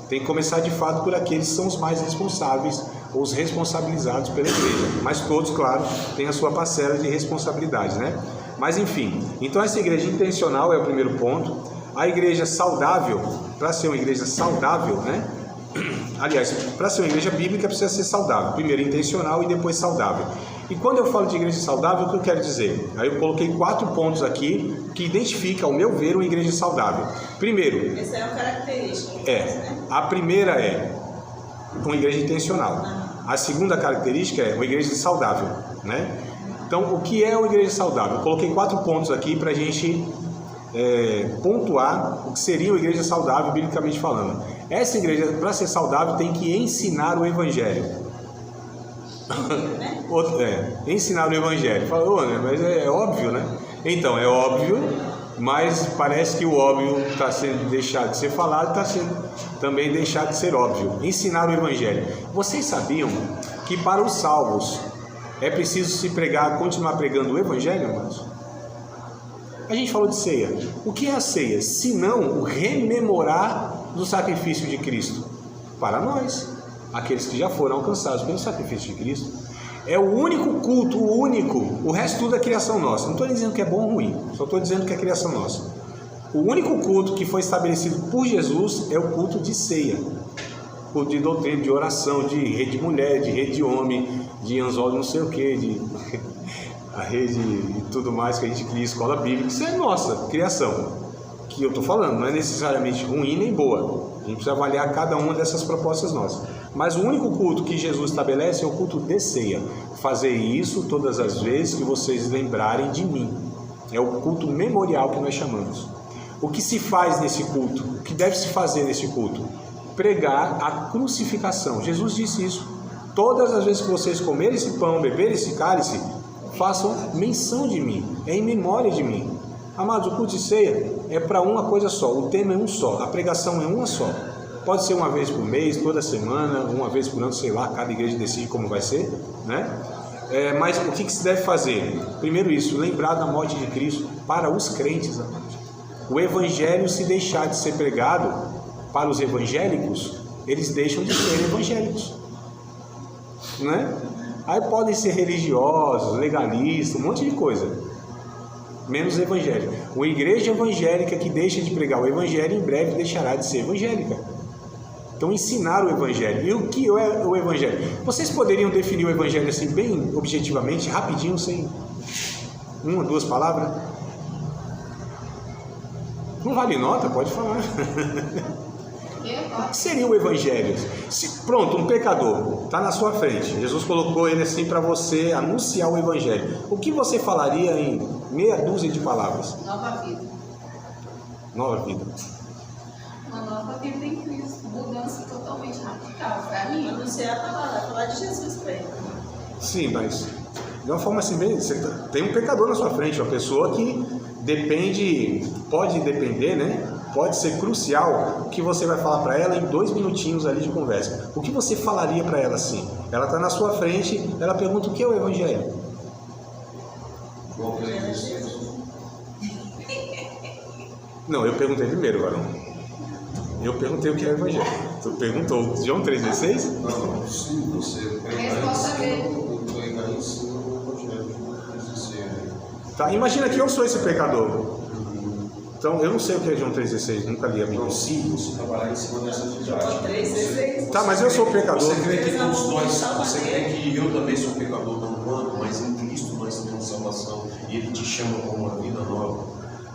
Speaker 2: tem que começar de fato por aqueles que são os mais responsáveis, ou os responsabilizados pela igreja. Mas todos, claro, têm a sua parcela de responsabilidade, né? Mas enfim, então essa igreja intencional é o primeiro ponto. A igreja saudável, para ser uma igreja saudável, né? Aliás, para ser uma igreja bíblica precisa ser saudável. Primeiro intencional e depois saudável. E quando eu falo de igreja saudável, o que eu quero dizer? Aí eu coloquei 4 pontos aqui que identificam, ao meu ver, uma igreja saudável. Primeiro...
Speaker 3: Essa é uma característica.
Speaker 2: Né? A primeira é uma igreja intencional. A segunda característica é uma igreja saudável, né? Então, o que é uma igreja saudável? Eu coloquei 4 pontos aqui para a gente pontuar o que seria uma igreja saudável, biblicamente falando. Essa igreja, para ser saudável, tem que ensinar o evangelho. Ensinar o evangelho. Falou, né? Mas é óbvio, né? Então, é óbvio, mas parece que o óbvio está sendo deixado de ser falado, está sendo também deixado de ser óbvio. Ensinar o evangelho. Vocês sabiam que para os salvos é preciso se pregar, continuar pregando o evangelho, irmãos? A gente falou de ceia. O que é a ceia? Se não o rememorar do sacrifício de Cristo para nós, aqueles que já foram alcançados pelo sacrifício de Cristo. É o único culto, o resto tudo é criação nossa. Não estou dizendo que é bom ou ruim, só estou dizendo que é criação nossa. O único culto que foi estabelecido por Jesus é o culto de ceia, culto de doutrina, de oração, de rede de mulher, de rede de homem, de anzol, não sei o que, de a rede e tudo mais que a gente cria, escola bíblica. Isso é nossa criação, que eu estou falando, não é necessariamente ruim nem boa. A gente precisa avaliar cada uma dessas propostas nossas. Mas o único culto que Jesus estabelece é o culto de ceia. Fazer isso todas as vezes que vocês lembrarem de mim. É o culto memorial que nós chamamos. O que se faz nesse culto? O que deve se fazer nesse culto? Pregar a crucificação. Jesus disse isso. Todas as vezes que vocês comerem esse pão, beberem esse cálice, façam menção de mim. É em memória de mim. Amados, o culto de ceia é para uma coisa só, o tema é um só, a pregação é uma só. Pode ser uma vez por mês, toda semana, uma vez por ano, sei lá, cada igreja decide como vai ser, né? Mas o que se deve fazer? Primeiro isso, lembrar da morte de Cristo para os crentes, amados. O evangelho, se deixar de ser pregado para os evangélicos, eles deixam de ser evangélicos, né? Aí podem ser religiosos, legalistas, um monte de coisa, menos evangélico. Uma igreja evangélica que deixa de pregar o evangelho, em breve deixará de ser evangélica. Então, ensinar o evangelho. E o que é o evangelho? Vocês poderiam definir o evangelho assim, bem objetivamente, rapidinho, sem 1 ou 2 palavras? Não vale nota? Pode falar. O que seria o evangelho? Pronto, um pecador está na sua frente. Jesus colocou ele assim para você anunciar o evangelho. O que você falaria em meia dúzia de palavras?
Speaker 4: Nova vida.
Speaker 2: Nova vida.
Speaker 4: Uma nova vida em Cristo. Mudança totalmente radical para mim.
Speaker 3: Anunciar a palavra, falar de Jesus para ele.
Speaker 2: Sim, mas de uma forma assim, bem, você tem um pecador na sua frente, uma pessoa que pode depender, né? Pode ser crucial o que você vai falar para ela em 2 minutinhos ali de conversa. O que você falaria para ela assim? Ela está na sua frente, ela pergunta o que é o evangelho. Não, eu perguntei primeiro, varão. Eu perguntei o que é o evangelho. Tu perguntou João 3,16?
Speaker 5: Não, sim, você
Speaker 2: Tá, imagina que eu sou esse pecador. Então, eu não sei o que é João 3,16, nunca li a Bíblia.
Speaker 5: Não, sim, você trabalhar em cima dessa atividade.
Speaker 3: 3,16.
Speaker 2: Tá, mas eu sou pecador.
Speaker 5: Você crê que todos nós, você crê que eu também sou pecador tão quanto, mas em Cristo nós temos salvação e Ele te chama para uma vida nova.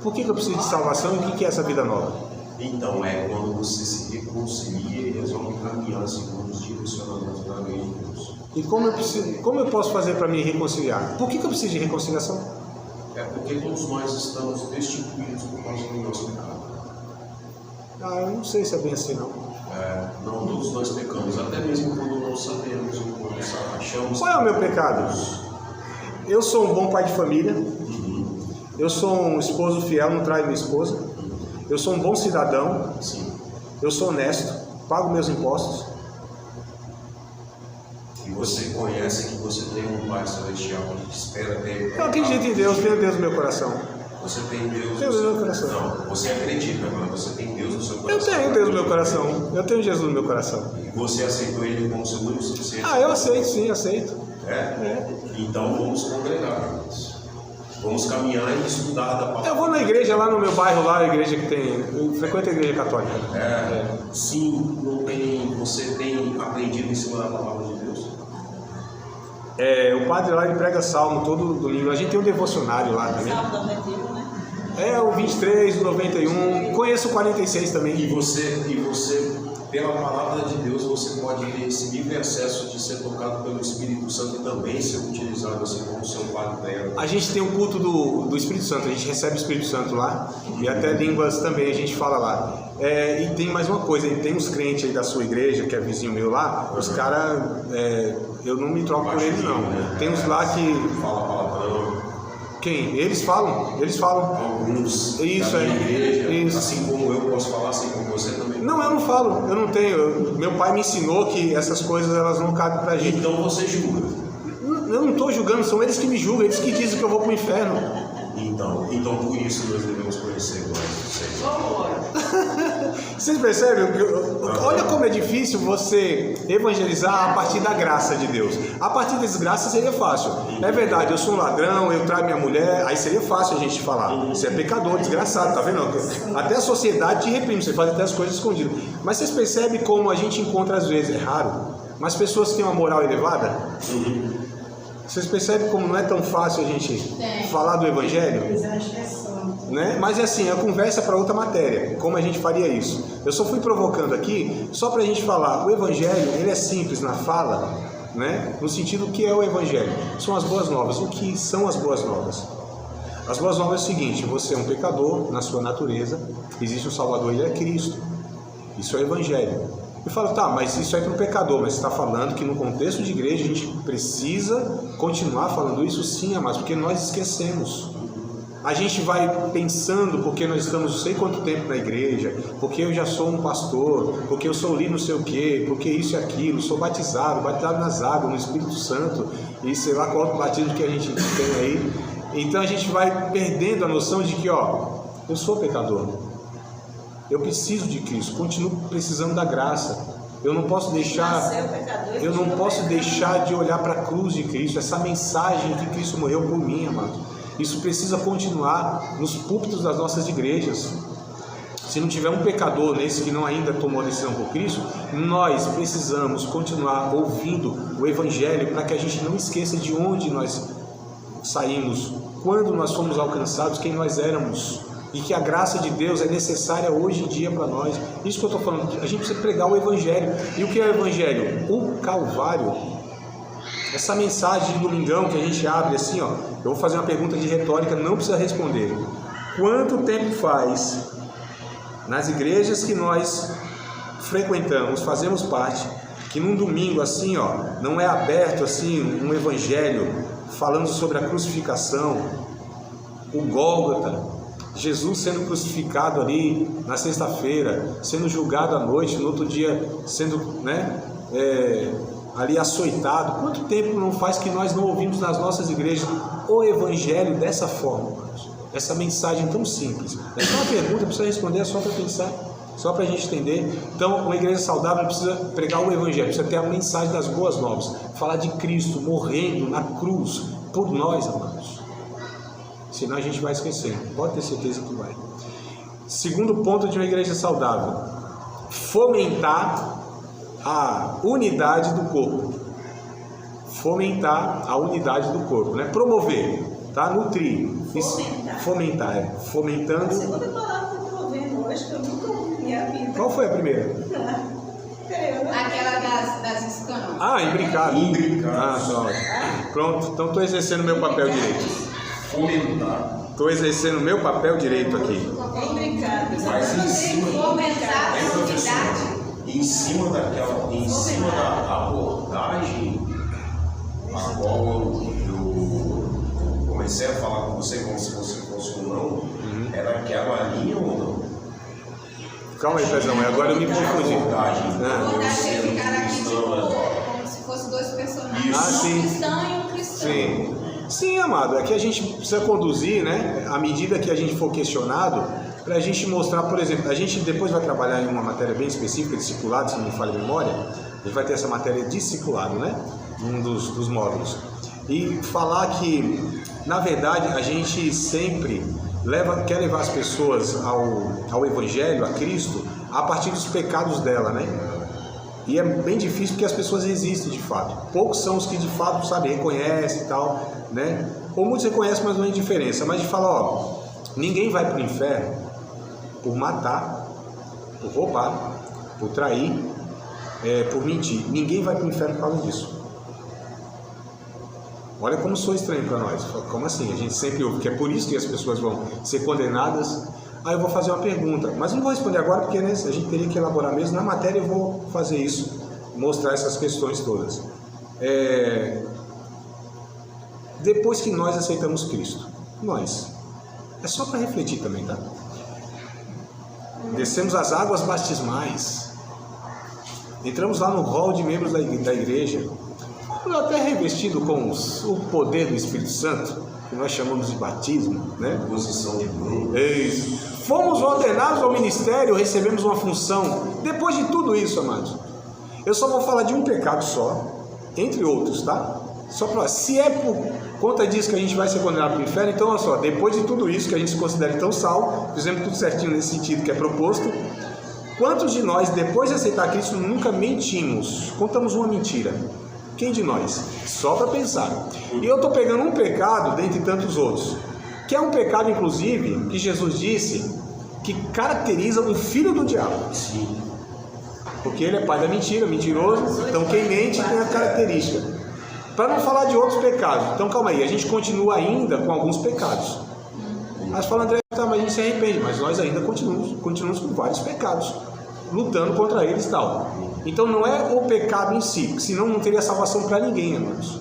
Speaker 2: Por que eu preciso de salvação e o que é essa vida nova?
Speaker 5: Então, é quando você se reconcilia e resolve caminhar segundo os direcionamentos da lei de Deus.
Speaker 2: E como eu posso fazer para me reconciliar? Por que eu preciso de reconciliação?
Speaker 5: É porque todos nós estamos destituídos por causa do nosso pecado.
Speaker 2: Eu não sei se é bem assim, não.
Speaker 5: Não, todos nós pecamos, até mesmo quando não sabemos ou quando achamos.
Speaker 2: Qual é o meu pecado? Eu sou um bom pai de família. Eu sou um esposo fiel, não traio minha esposa. Eu sou um bom cidadão.
Speaker 5: Sim.
Speaker 2: Eu sou honesto, pago meus impostos.
Speaker 5: E você conhece que você tem um Pai Celestial que espera ter.
Speaker 2: Eu acredito em Deus, tenho Deus no meu coração.
Speaker 5: Você tem Deus
Speaker 2: no meu coração.
Speaker 5: Não, você acredita, mas você tem Deus no seu coração.
Speaker 2: Eu tenho Deus no meu coração. Eu tenho Jesus no meu coração.
Speaker 5: E você aceitou Ele como seu único suficiente?
Speaker 2: Eu aceito, sim, aceito.
Speaker 5: Então vamos congregar, irmãos. Vamos caminhar e estudar da palavra.
Speaker 2: Eu vou na igreja lá no meu bairro, lá a igreja que tem. Eu frequento a igreja católica.
Speaker 5: Sim, não tem. Você tem aprendido em cima da palavra de Deus?
Speaker 2: O padre lá ele prega salmo todo domingo. A gente tem um devocionário lá também.
Speaker 3: Salmo 91, né?
Speaker 2: O 23, o 91. Conheço o 46 também.
Speaker 5: E você, pela palavra de Deus, você pode ter esse livre acesso de ser tocado pelo Espírito Santo e também ser utilizado assim como seu padre dela.
Speaker 2: A gente tem um culto do Espírito Santo, a gente recebe o Espírito Santo lá e até línguas também a gente fala lá. E tem mais uma coisa, tem uns crentes aí da sua igreja, que é vizinho meu lá, os caras, eu não me troco por eles não. Tem uns lá que...
Speaker 5: Fala palavrão.
Speaker 2: Quem? Eles falam.
Speaker 5: Alguns
Speaker 2: isso,
Speaker 5: da minha igreja,
Speaker 2: isso.
Speaker 5: assim como eu posso falar, assim como você também.
Speaker 2: Não, eu não falo, eu não tenho. Meu pai me ensinou que essas coisas elas não cabem pra gente.
Speaker 5: Então você julga.
Speaker 2: Eu não estou julgando, são eles que me julgam, eles que dizem que eu vou pro inferno.
Speaker 5: Então por isso nós devemos conhecer mais.
Speaker 2: Vocês percebem? Olha como é difícil você evangelizar a partir da graça de Deus. A partir das graças seria fácil. É verdade, eu sou um ladrão, eu traio minha mulher, aí seria fácil a gente falar. Você é pecador, desgraçado, tá vendo? Até a sociedade te reprime, você faz até as coisas escondidas. Mas vocês percebem como a gente encontra às vezes, é raro, mas pessoas que têm uma moral elevada? Vocês percebem como não é tão fácil a gente falar do Evangelho? Né? Mas é assim, a conversa para outra matéria, como a gente faria isso. Eu só fui provocando aqui, só para a gente falar, o Evangelho, ele é simples na fala, né? No sentido, o que é o Evangelho? São as boas novas. O que são as boas novas? As boas novas é o seguinte, você é um pecador na sua natureza, existe um Salvador, ele é Cristo. Isso é o Evangelho. Eu falo, tá, mas isso é para o pecador, mas você está falando que no contexto de igreja a gente precisa continuar falando isso? Sim, amados, porque nós esquecemos. A gente vai pensando porque nós estamos não sei quanto tempo na igreja, porque eu já sou um pastor, porque eu sou líder não sei o quê, porque isso e aquilo, sou batizado nas águas, no Espírito Santo, e sei lá qual outro batismo que a gente tem aí. Então a gente vai perdendo a noção de que, eu sou pecador. Eu preciso de Cristo, continuo precisando da graça. Eu não posso deixar de olhar para a cruz de Cristo, essa mensagem que Cristo morreu por mim, amado. Isso precisa continuar nos púlpitos das nossas igrejas. Se não tiver um pecador nesse que não ainda tomou a decisão por Cristo, nós precisamos continuar ouvindo o Evangelho para que a gente não esqueça de onde nós saímos, quando nós fomos alcançados, quem nós éramos. E que a graça de Deus é necessária hoje em dia para nós. Isso que eu estou falando, a gente precisa pregar o Evangelho. E o que é o Evangelho? O Calvário. Essa mensagem de domingão que a gente abre assim, eu vou fazer uma pergunta de retórica, não precisa responder. Quanto tempo faz, nas igrejas que nós frequentamos, fazemos parte, que num domingo assim, não é aberto assim um Evangelho falando sobre a crucificação, o Gólgota, Jesus sendo crucificado ali na sexta-feira, sendo julgado à noite, no outro dia sendo, ali açoitado. Quanto tempo não faz que nós não ouvimos nas nossas igrejas o Evangelho dessa forma, essa mensagem tão simples? É só uma pergunta, não precisa responder, é só para pensar, só para a gente entender. Então, uma igreja saudável precisa pregar o Evangelho, precisa ter a mensagem das boas novas, falar de Cristo morrendo na cruz por nós, amados. Senão a gente vai esquecer, pode ter certeza que vai. Segundo ponto de uma igreja saudável: fomentar a unidade do corpo. Fomentar a unidade do corpo, né? Promover, tá? Nutrir. Fomentar, fomentando.
Speaker 3: A segunda palavra que eu estou vendo hoje, que eu nunca ouvi na minha vida.
Speaker 2: Qual foi a primeira?
Speaker 4: Aquela das escamas.
Speaker 2: Ah, imbricado.
Speaker 5: Imbricado.
Speaker 2: Ah, tá ótimo. Pronto, então estou exercendo meu papel direito.
Speaker 5: Fomentar.
Speaker 2: Estou exercendo meu papel direito aqui.
Speaker 3: Imbricado.
Speaker 5: Mas em cima,
Speaker 4: Fomentar a unidade.
Speaker 5: em cima da abordagem a qual eu comecei a falar com você como se você fosse um não, era aquela linha ou não?
Speaker 2: Calma aí, Pezão, agora eu me confundi.
Speaker 5: Abordagem.
Speaker 4: Abordagem é ficar aqui tipo, como se fossem dois personagens.
Speaker 2: Ah, sim.
Speaker 4: Um cristão e um cristão.
Speaker 2: Sim. Sim, amado, é que a gente precisa conduzir, né, à medida que a gente for questionado, para a gente mostrar, por exemplo, a gente depois vai trabalhar em uma matéria bem específica, discipulado, se não me falha a memória, a gente vai ter essa matéria discipulado, né, um dos módulos, e falar que, na verdade, a gente sempre quer levar as pessoas ao Evangelho, a Cristo, a partir dos pecados dela, né? E é bem difícil porque as pessoas resistem de fato. Poucos são os que de fato, sabe, reconhecem e tal, né? Ou muitos reconhecem, mas não é diferença. Mas de falar, ó, ninguém vai para o inferno por matar, por roubar, por trair, por mentir. Ninguém vai para o inferno por causa disso. Olha como sou estranho para nós. Como assim? A gente sempre ouve que é por isso que as pessoas vão ser condenadas. Aí eu vou fazer uma pergunta, mas não vou responder agora porque, né, a gente teria que elaborar mesmo. Na matéria eu vou fazer isso, mostrar essas questões todas. Depois que nós aceitamos Cristo, é só para refletir também, tá? Descemos as águas batismais, entramos lá no hall de membros da igreja, até revestido com o poder do Espírito Santo, que nós chamamos de batismo, né?
Speaker 5: Posição de grupo.
Speaker 2: Isso. Fomos ordenados ao ministério, recebemos uma função. Depois de tudo isso, amados, eu só vou falar de um pecado só, entre outros, tá? Só para, se é por conta disso que a gente vai ser condenado para o inferno, então olha só, depois de tudo isso que a gente se considera tão salvo, fizemos tudo certinho nesse sentido que é proposto. Quantos de nós, depois de aceitar Cristo, nunca mentimos? Contamos uma mentira. Quem de nós? Só para pensar. E eu estou pegando um pecado dentre tantos outros, que é um pecado, inclusive, que Jesus disse que caracteriza o filho do diabo.
Speaker 5: Sim.
Speaker 2: Porque ele é pai da mentira, mentiroso, então quem mente tem a característica. Para não falar de outros pecados. Então calma aí, a gente continua ainda com alguns pecados. Aí você fala, André, tá, mas a gente se arrepende, mas nós ainda continuamos com vários pecados, lutando contra eles e tal. Então não é o pecado em si, senão não teria salvação para ninguém, irmãos.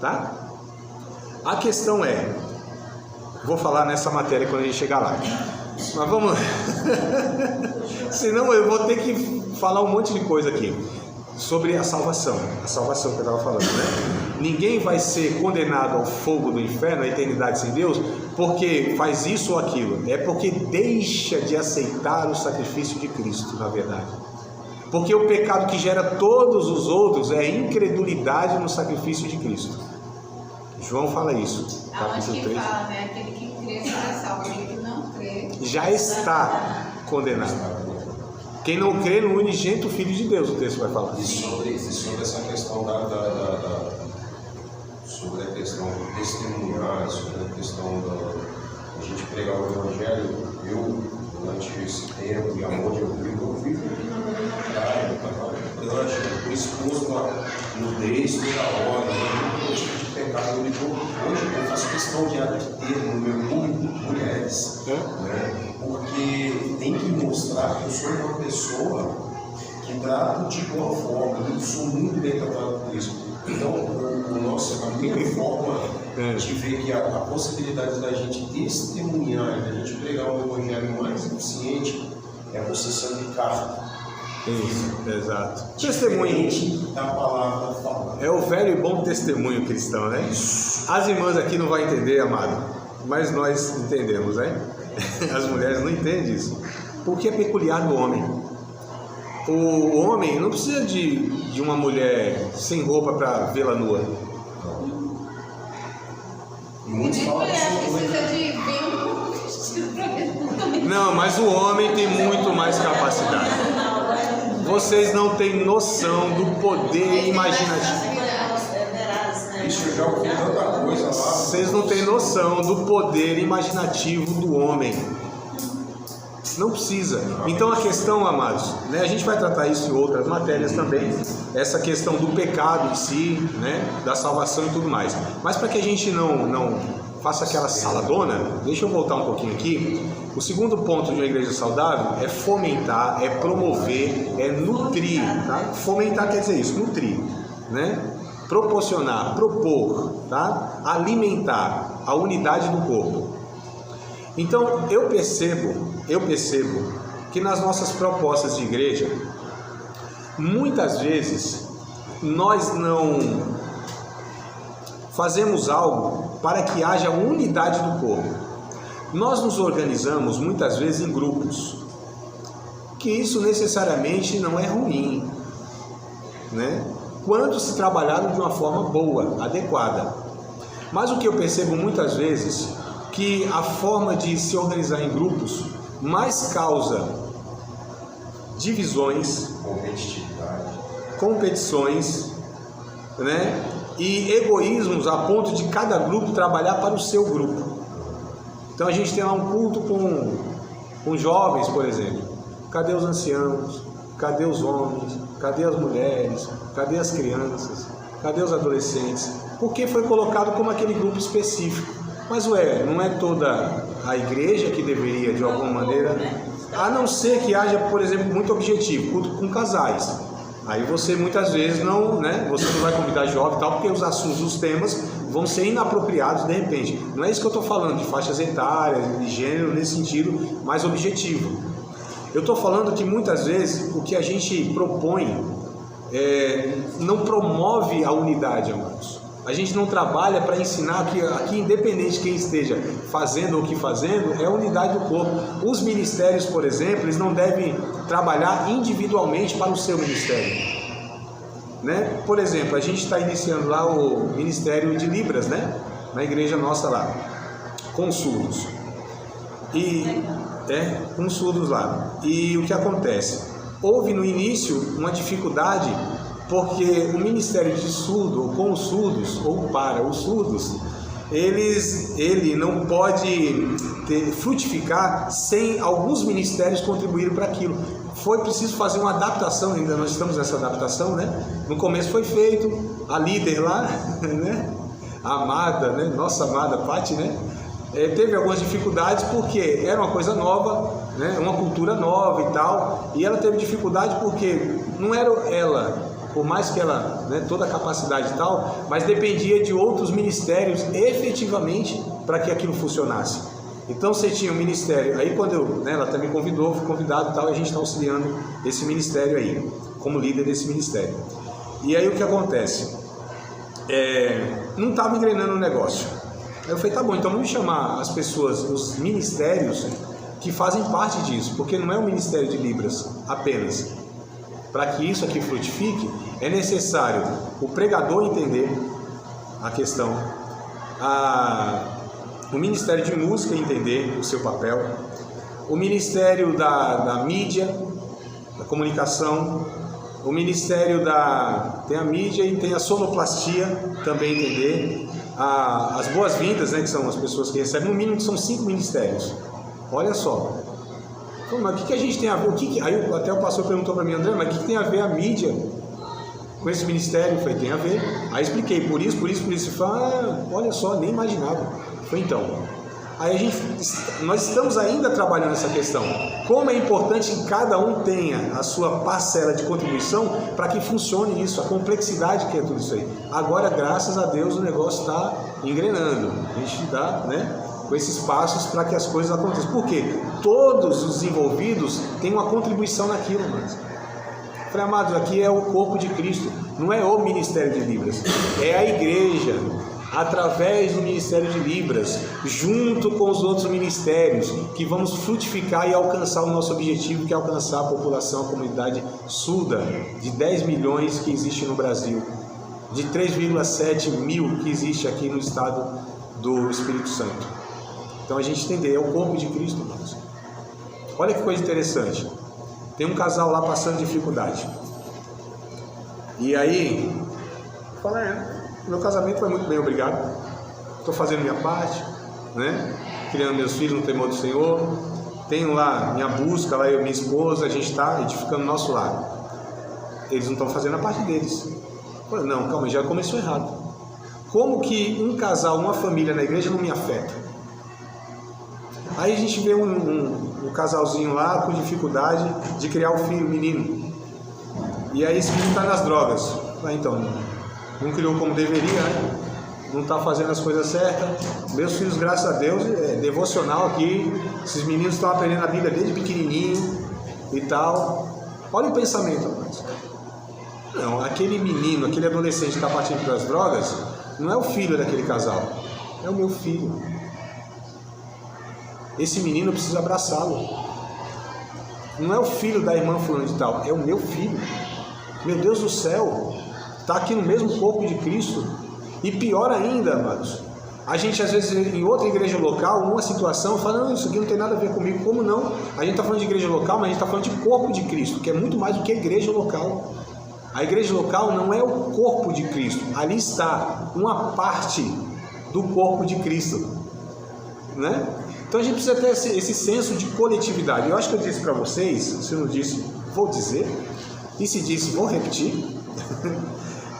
Speaker 2: Tá? A questão é, vou falar nessa matéria quando a gente chegar lá, mas vamos lá. Senão eu vou ter que falar um monte de coisa aqui sobre a salvação que eu estava falando, né? Ninguém vai ser condenado ao fogo do inferno, à eternidade sem Deus, porque faz isso ou aquilo. É porque deixa de aceitar o sacrifício de Cristo, na verdade. Porque o pecado que gera todos os outros é a incredulidade no sacrifício de Cristo. João fala isso, capítulo 3.
Speaker 4: Fala, né? Aquele que crê será salvo, aquele que não crê
Speaker 2: já está condenado. Quem não crê no unigênito Filho de Deus, o texto vai falar.
Speaker 5: E sobre essa questão sobre a questão do testemunhar, sobre a questão da gente pregar o Evangelho, eu, durante esse tempo e aonde eu vivo aqui na praia, eu estava prancha, eu exposto a nudez toda hora, todo tipo de pecado. Hoje eu faço questão de ter no meu público mulheres, né? Porque tem que mostrar que eu sou uma pessoa que trato de boa forma, eu sou muito bem tratado por isso. Então, a minha forma de ver que a possibilidade da gente testemunhar, da gente pregar um evangelho mais eficiente, é você sendo de carta.
Speaker 2: Isso, exato. Testemunho
Speaker 5: da palavra falada.
Speaker 2: É o velho e bom testemunho cristão, né? As irmãs aqui não vão entender, amado, mas nós entendemos, né? As mulheres não entendem isso. Porque é peculiar do homem. O homem não precisa de uma mulher sem roupa para vê-la nua.
Speaker 5: Muitos falam
Speaker 4: precisa de ver um vestido para ver.
Speaker 2: Não, mas o homem tem muito mais capacidade. Vocês não têm noção do poder imaginativo.
Speaker 5: Isso eu já ouvi tanta coisa lá.
Speaker 2: Vocês não têm noção do poder imaginativo do homem. Não precisa. Então a questão, amados, né, a gente vai tratar isso em outras matérias também, essa questão do pecado em si, né, da salvação e tudo mais. Mas para que a gente não faça aquela saladona, deixa eu voltar um pouquinho aqui. O segundo ponto de uma igreja saudável é fomentar, é promover, é nutrir. Tá? Fomentar quer dizer isso, nutrir, né? Proporcionar, propor, tá? Alimentar a unidade do corpo. Então eu percebo que nas nossas propostas de igreja, muitas vezes nós não fazemos algo para que haja unidade do corpo. Nós nos organizamos muitas vezes em grupos, que isso necessariamente não é ruim, né? Quando se trabalhado de uma forma boa, adequada. Mas o que eu percebo muitas vezes, que a forma de se organizar em grupos mais causa divisões, competições, né? E egoísmos a ponto de cada grupo trabalhar para o seu grupo. Então a gente tem lá um culto com jovens, por exemplo. Cadê os anciãos? Cadê os homens? Cadê as mulheres? Cadê as crianças? Cadê os adolescentes? Porque foi colocado como aquele grupo específico. Mas não é toda a igreja que deveria, de alguma maneira, a não ser que haja, por exemplo, muito objetivo, culto com casais. Aí você muitas vezes não, né? Você não vai convidar jovem e tal, porque os assuntos, os temas vão ser inapropriados de repente. Não é isso que eu estou falando, de faixas etárias, de gênero, nesse sentido mais objetivo. Eu estou falando que muitas vezes o que a gente propõe não promove a unidade, amados. A gente não trabalha para ensinar que aqui, independente de quem esteja fazendo ou que fazendo, é a unidade do corpo. Os ministérios, por exemplo, eles não devem trabalhar individualmente para o seu ministério, né? Por exemplo, a gente está iniciando lá o Ministério de Libras, né? Na igreja nossa lá, com surdos. Com surdos lá. E o que acontece? Houve no início uma dificuldade, porque o Ministério de Surdo, ou com os surdos, ou para os surdos, ele não pode frutificar sem alguns ministérios contribuírem para aquilo. Foi preciso fazer uma adaptação, ainda nós estamos nessa adaptação, né? No começo foi feito, a líder lá, né? A amada, né? Nossa amada Pati, né? Teve algumas dificuldades porque era uma coisa nova, né? Uma cultura nova e tal, e ela teve dificuldade porque não era ela, por mais que ela, né, toda a capacidade e tal, mas dependia de outros ministérios efetivamente para que aquilo funcionasse. Então você tinha um ministério, aí quando ela também convidou, fui convidado e tal, e a gente está auxiliando esse ministério aí, como líder desse ministério. E aí o que acontece? Não estava engrenando o negócio. Aí eu falei, tá bom, então vamos chamar as pessoas, os ministérios que fazem parte disso, porque não é um ministério de Libras apenas. Para que isso aqui frutifique, é necessário o pregador entender a questão, o Ministério de Música entender o seu papel, o Ministério da Mídia, da Comunicação, o Ministério tem a mídia e tem a sonoplastia também entender, as boas-vindas, né, que são as pessoas que recebem, no mínimo são 5 ministérios. Olha só. Mas o que a gente tem a ver? Aí até o pastor perguntou para mim, André, mas o que tem a ver a mídia com esse ministério? Eu falei, tem a ver. Aí expliquei, por isso. Ele falou, olha só, nem imaginava. Foi então. Aí nós estamos ainda trabalhando essa questão. Como é importante que cada um tenha a sua parcela de contribuição para que funcione isso, a complexidade que é tudo isso aí. Agora, graças a Deus, o negócio está engrenando. A gente dá, né, com esses passos para que as coisas aconteçam. Por quê? Todos os envolvidos têm uma contribuição naquilo, mas falei, amados, aqui é o corpo de Cristo, não é o Ministério de Libras, é a igreja, através do Ministério de Libras, junto com os outros ministérios, que vamos frutificar e alcançar o nosso objetivo, que é alcançar a população, a comunidade surda, de 10 milhões que existe no Brasil, de 3,7 mil que existe aqui no estado do Espírito Santo. Então a gente entender, é o corpo de Cristo, irmãos. Olha que coisa interessante. Tem um casal lá passando dificuldade. E aí, fala, meu casamento vai muito bem, obrigado. Estou fazendo minha parte, né? Criando meus filhos no temor do Senhor. tenho lá minha busca, lá eu e minha esposa, a gente está edificando o nosso lar. Eles não estão fazendo a parte deles. Eu falei, não, calma, já começou errado. Como que um casal, uma família na igreja não me afeta? Aí a gente vê um casalzinho lá com dificuldade de criar um filho, menino. E aí esse menino está nas drogas. Ah, então, não criou como deveria, né? Não está fazendo as coisas certas. Meus filhos, graças a Deus, é devocional aqui. Esses meninos estão aprendendo a Bíblia desde pequenininho e tal. Olha o pensamento, rapaz. Não, aquele menino, aquele adolescente que está partindo para as drogas, não é o filho daquele casal, é o meu filho. Esse menino eu preciso abraçá-lo. Não é o filho da irmã fulano de tal, é o meu filho. Meu Deus do céu, está aqui no mesmo corpo de Cristo. E pior ainda, amados, a gente às vezes em outra igreja local, numa situação, fala, não, isso aqui não tem nada a ver comigo. Como não? A gente está falando de igreja local, mas a gente está falando de corpo de Cristo, que é muito mais do que a igreja local. A igreja local não é o corpo de Cristo, ali está uma parte do corpo de Cristo, né? Então a gente precisa ter esse senso de coletividade. Eu acho que eu disse para vocês, se eu não disse, vou dizer, e se disse, vou repetir,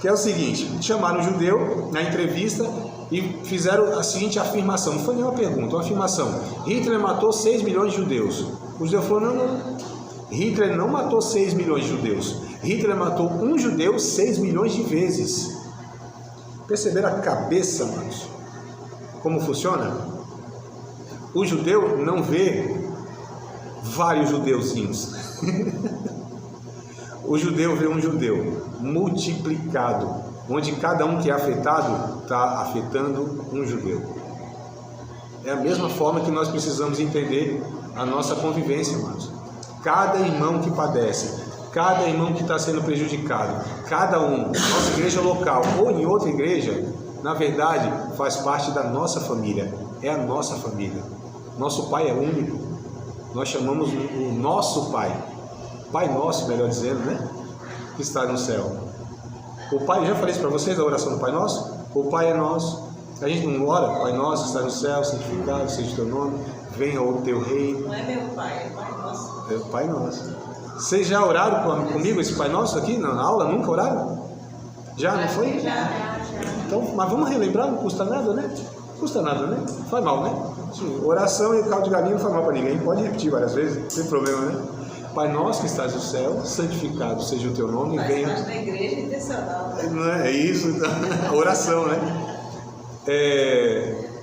Speaker 2: que é o seguinte, chamaram um judeu na entrevista e fizeram a seguinte afirmação, não foi nenhuma pergunta, uma afirmação: Hitler matou 6 milhões de judeus. O judeu falou, não, Hitler não matou 6 milhões de judeus, Hitler matou um judeu 6 milhões de vezes. Perceberam a cabeça, manos? Como funciona? O judeu não vê vários judeuzinhos. O judeu vê um judeu multiplicado, onde cada um que é afetado está afetando um judeu. É a mesma forma que nós precisamos entender a nossa convivência, irmãos. Cada irmão que padece, cada irmão que está sendo prejudicado, cada um, nossa igreja local ou em outra igreja, na verdade, faz parte da nossa família, é a nossa família. Nosso Pai é único, nós chamamos o nosso Pai, Pai Nosso, melhor dizendo, né? Que está no céu. O Pai, já falei isso para vocês, a oração do Pai Nosso? O Pai é nosso. A gente não ora, Pai Nosso que está no céu, santificado seja o teu nome, venha o teu reino.
Speaker 3: Não é meu Pai, é Pai Nosso.
Speaker 2: É o Pai Nosso. Vocês já oraram comigo esse Pai Nosso aqui na aula? Nunca oraram? Já, não foi?
Speaker 3: Já.
Speaker 2: Então, mas vamos relembrar, não custa nada, né? Não custa nada, né? Não faz mal, né? Oração e caldo de galinha não faz mal para ninguém, pode repetir várias vezes, não tem problema, né? Pai Nosso que estás no céu, santificado seja o teu nome, venha...
Speaker 3: Faz parte da igreja intencional, né?
Speaker 2: Não é isso, então, a oração, né?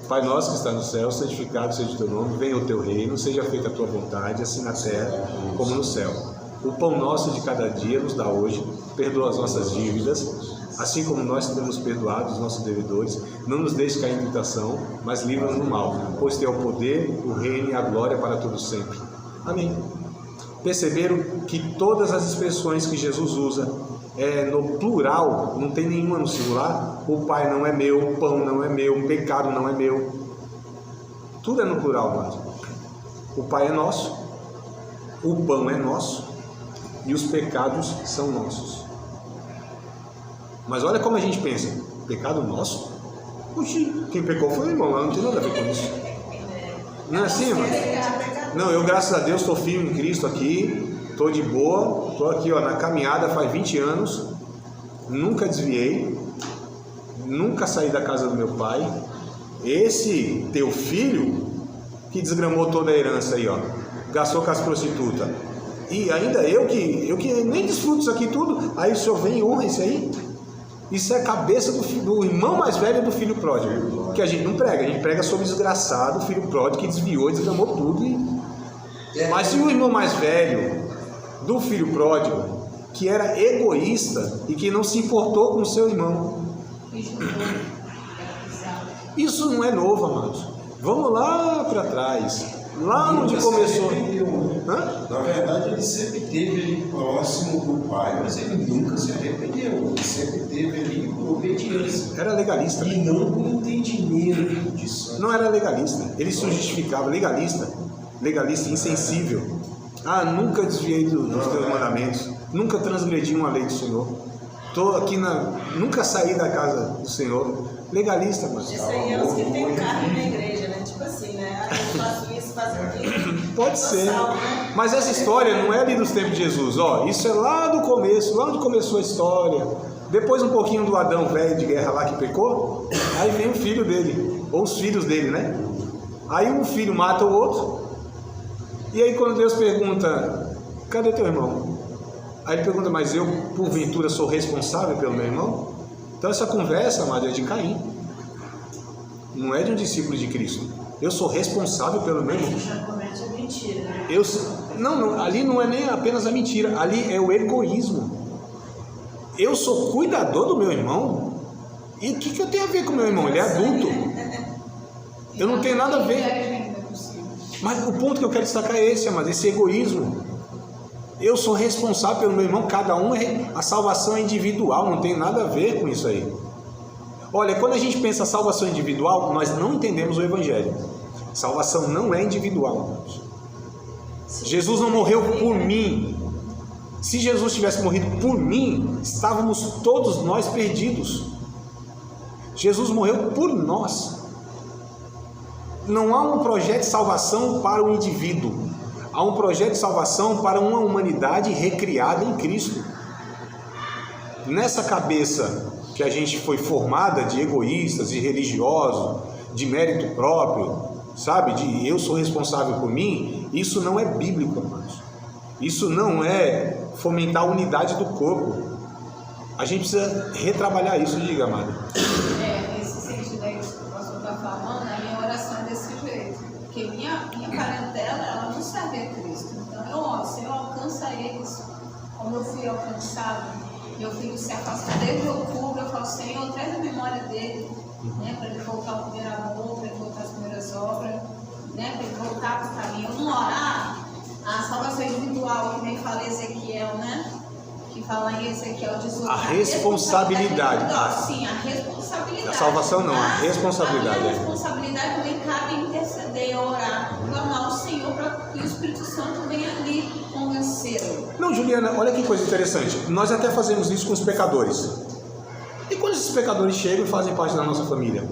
Speaker 2: Pai Nosso que está no céu, santificado seja o teu nome, venha o teu reino, seja feita a tua vontade, assim na terra como no céu. O pão nosso de cada dia nos dá hoje, perdoa as nossas dívidas, assim como nós temos perdoado os nossos devedores, não nos deixe cair em tentação, mas livra-nos do mal, pois teu é o poder, o reino e a glória para todos sempre. Amém. Perceberam que todas as expressões que Jesus usa no plural, não tem nenhuma no singular? O Pai não é meu, o pão não é meu, o pecado não é meu. Tudo é no plural, mas o Pai é nosso, o pão é nosso e os pecados são nossos. Mas olha como a gente pensa, pecado nosso? Puxa, quem pecou foi o irmão, não tem nada a ver com isso. Não é assim, mano? Não, eu graças a Deus estou firme em Cristo aqui, estou de boa, estou aqui na caminhada faz 20 anos, nunca desviei, nunca saí da casa do meu pai. Esse teu filho que desgramou toda a herança aí, gastou com as prostitutas, e ainda eu que nem desfruto isso aqui tudo, aí o senhor vem e honra isso aí? Isso é a cabeça do irmão mais velho do filho pródigo, que a gente não prega, a gente prega sobre o desgraçado, o filho pródigo que desviou e desgramou tudo. Mas se o irmão mais velho do filho pródigo, que era egoísta e que não se importou com o seu irmão, isso não é novo, amados. Vamos lá para trás, lá onde começou.
Speaker 5: Na verdade, ele sempre esteve ali próximo do pai, mas ele nunca se arrependeu. Ele sempre esteve ali por obediência.
Speaker 2: Era legalista.
Speaker 5: E não por entendimento disso.
Speaker 2: Não era legalista. Ele se justificava. Legalista insensível. Nunca desviei dos teus mandamentos. Nunca transgredi uma lei do Senhor. Estou aqui nunca saí da casa do Senhor. Legalista, mas.
Speaker 3: Isso aí é os que tem carne na igreja, né? Tipo assim, né? Eu faço isso, faço aquilo.
Speaker 2: Pode ser. Mas essa história não é ali dos tempos de Jesus, ó. Isso é lá do começo, lá onde começou a história. Depois um pouquinho do Adão velho de guerra lá que pecou, aí vem o filho dele, ou os filhos dele, né? Aí um filho mata o outro. E aí quando Deus pergunta, cadê teu irmão? Aí ele pergunta, mas eu porventura sou responsável pelo meu irmão? Então essa conversa, amado, é de Caim. Não é de um discípulo de Cristo. Eu sou responsável pelo meu irmão.
Speaker 3: Já comete a mentira, né?
Speaker 2: Não, ali não é nem apenas a mentira, ali é o egoísmo. Eu sou cuidador do meu irmão? E o que eu tenho a ver com o meu irmão? Ele é adulto. Eu não tenho nada a ver. Mas o ponto que eu quero destacar é esse, amado, esse egoísmo. Eu sou responsável pelo meu irmão, cada um, a salvação é individual, não tem nada a ver com isso aí. Olha, quando a gente pensa salvação individual, nós não entendemos o Evangelho. Salvação não é individual, irmãos. Jesus não morreu por mim. Se Jesus tivesse morrido por mim, estávamos todos nós perdidos. Jesus morreu por nós. Não há um projeto de salvação para o indivíduo. Há um projeto de salvação para uma humanidade recriada em Cristo. Nessa cabeça que a gente foi formada de egoístas, de religiosos, de mérito próprio, sabe? De eu sou responsável por mim, isso não é bíblico, irmãos. Isso não é fomentar a unidade do corpo. A gente precisa retrabalhar isso, diga, amada.
Speaker 4: Esse sentido aí que o pastor está falando, a minha oração é desse jeito. Porque minha parentela, ela não serve a Cristo. Então, se eu alcançar eles, como eu fui alcançado, meu filho se afastou desde outubro, eu falo, Senhor, traz a memória dele, né, para ele voltar ao primeiro amor, para ele voltar às primeiras obras, né, para ele voltar para o caminho. Eu não orar a salvação individual, que nem fala Ezequiel, né? Que fala em Ezequiel 18.
Speaker 2: A responsabilidade.
Speaker 4: Sim, a responsabilidade.
Speaker 2: A salvação não, a responsabilidade.
Speaker 4: A responsabilidade também cabe interceder, orar, clamar ao Senhor para que o Espírito Santo venha ali convencê-lo.
Speaker 2: Não, Juliana, olha que coisa interessante. Nós até fazemos isso com os pecadores. E quando esses pecadores chegam e fazem parte da nossa família?